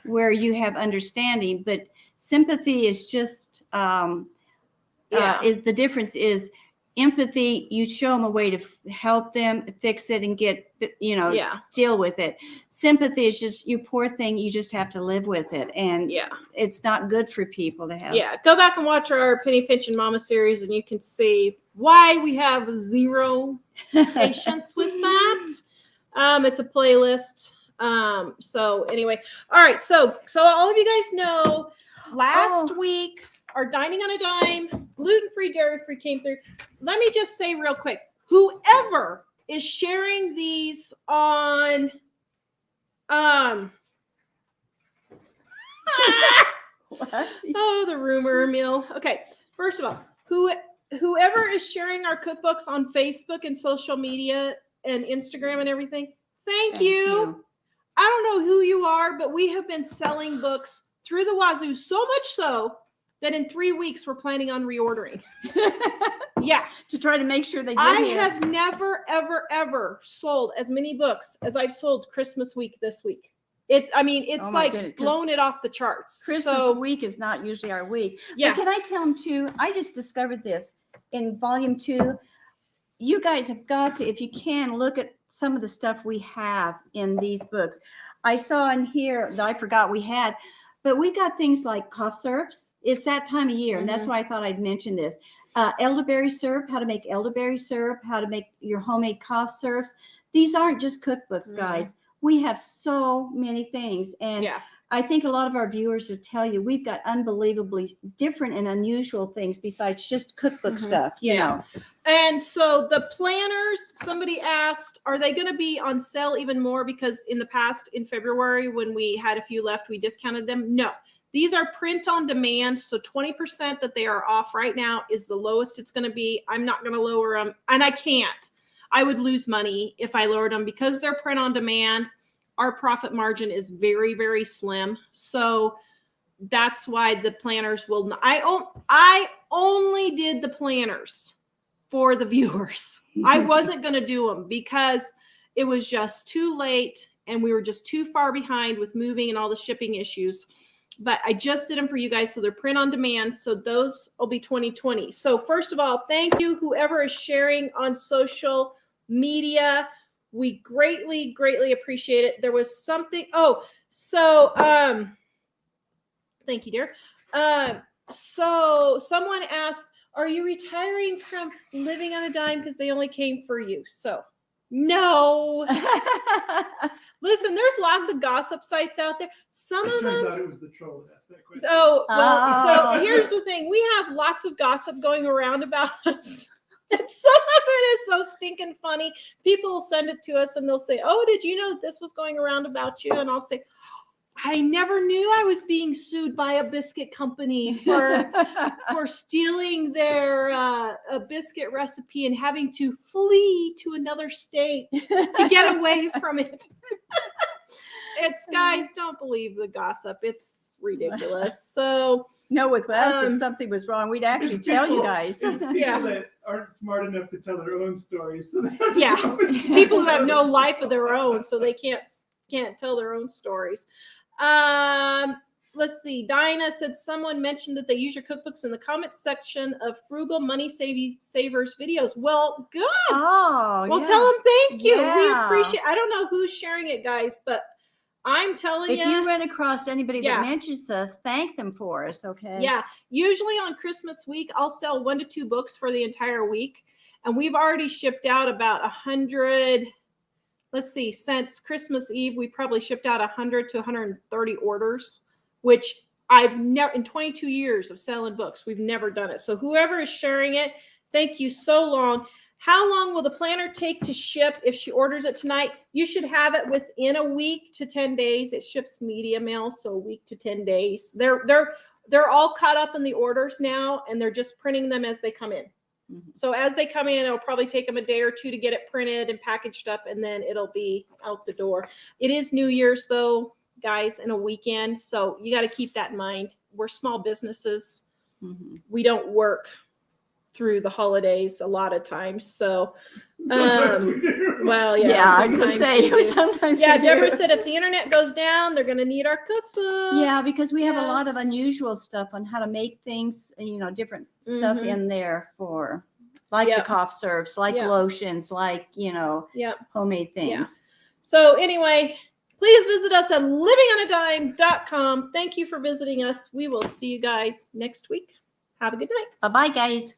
where you have understanding, but sympathy is just is the difference is empathy. You show them a way to help them fix it and get, you know, deal with it. Sympathy is just, you poor thing, you just have to live with it, and it's not good for people to have. Go back and watch our Penny Pinch Mama series, and you can see why we have zero patience with that. It's a playlist. So anyway, all right. So all of you guys know last week our Dining on a Dime, gluten-free, dairy-free came through. Let me just say real quick, whoever is sharing these on oh, the rumor mill. Okay, first of all, whoever is sharing our cookbooks on Facebook and social media and Instagram and everything, thank you. I don't know who you are, but we have been selling books through the wazoo, so much so that in 3 weeks we're planning on reordering. To try to make sure they get I here. have never, ever, ever sold as many books as I've sold Christmas week this week. It's like blown it off the charts. Christmas week is not usually our week. Yeah. But can I tell them too? I just discovered this in volume 2. You guys have got to, if you can, look at some of the stuff we have in these books. I saw in here that I forgot we had, but we got things like cough syrups. It's that time of year, and that's why I thought I'd mention this. Elderberry syrup, how to make elderberry syrup, how to make your homemade cough syrups. These aren't just cookbooks, guys. We have so many things. And I think a lot of our viewers will tell you we've got unbelievably different and unusual things besides just cookbook stuff, you know. And so the planners, somebody asked, are they going to be on sale even more? Because in the past, in February, when we had a few left, we discounted them. No, these are print on demand. So 20% that they are off right now is the lowest it's going to be. I'm not going to lower them, and I can't. I would lose money if I lowered them because they're print on demand. Our profit margin is very, very slim. So that's why the planners will not. I only did the planners for the viewers. I wasn't going to do them because it was just too late and we were just too far behind with moving and all the shipping issues. But I just did them for you guys. So they're print on demand. So those will be 2020. So first of all, thank you, whoever is sharing on social media. We greatly, greatly appreciate it. There was something. Thank you, dear. So someone asked, are you retiring from Living on a Dime because they only came for you? So no. Listen, there's lots of gossip sites out there. Some of them. Turns out it was the troll that asked that question. So here's the thing. We have lots of gossip going around about us. And some of it is so stinking funny. People will send it to us and they'll say, oh, did you know this was going around about you? And I'll say, I never knew I was being sued by a biscuit company for stealing their a biscuit recipe and having to flee to another state to get away from it. It's, guys, don't believe the gossip. It's ridiculous. So no, with us, if something was wrong, we'd actually tell you guys. It's people that aren't smart enough to tell their own stories. So it's people who have no life of their own, so they can't tell their own stories. Let's see. Dinah said someone mentioned that they use your cookbooks in the comments section of Frugal Money Savers videos. Well, good. Oh, well, tell them thank you. We appreciate. I don't know who's sharing it, guys, but I'm telling you. If you run across anybody that mentions us, thank them for us, okay? Yeah. Usually on Christmas week, I'll sell 1 to 2 books for the entire week, and we've already shipped out about 100. Let's see, since Christmas Eve, we probably shipped out 100 to 130 orders, which I've never, in 22 years of selling books, we've never done it. So whoever is sharing it, thank you so long. How long will the planner take to ship if she orders it tonight? You should have it within a week to 10 days. It ships media mail, so a week to 10 days. They're all caught up in the orders now, and they're just printing them as they come in. Mhm. So as they come in, it'll probably take them a day or two to get it printed and packaged up, and then it'll be out the door. It is New Year's though, guys, and a weekend. So you got to keep that in mind. We're small businesses. Mhm. We don't work through the holidays a lot of times. So, Sometimes we do. well, Yeah, I was gonna sometimes say we do. sometimes. Yeah, we Deborah do. said if the internet goes down, they're going to need our cookbooks. Yeah, because we have a lot of Yes. unusual stuff on how to make things, different stuff Mhm. in there for, like Yep. the cough syrups, like Yep. lotions, like, Yep. homemade Yeah. things. So anyway, please visit us at livingonadime.com. Thank you for visiting us. We will see you guys next week. Have a good night. Bye-bye, guys.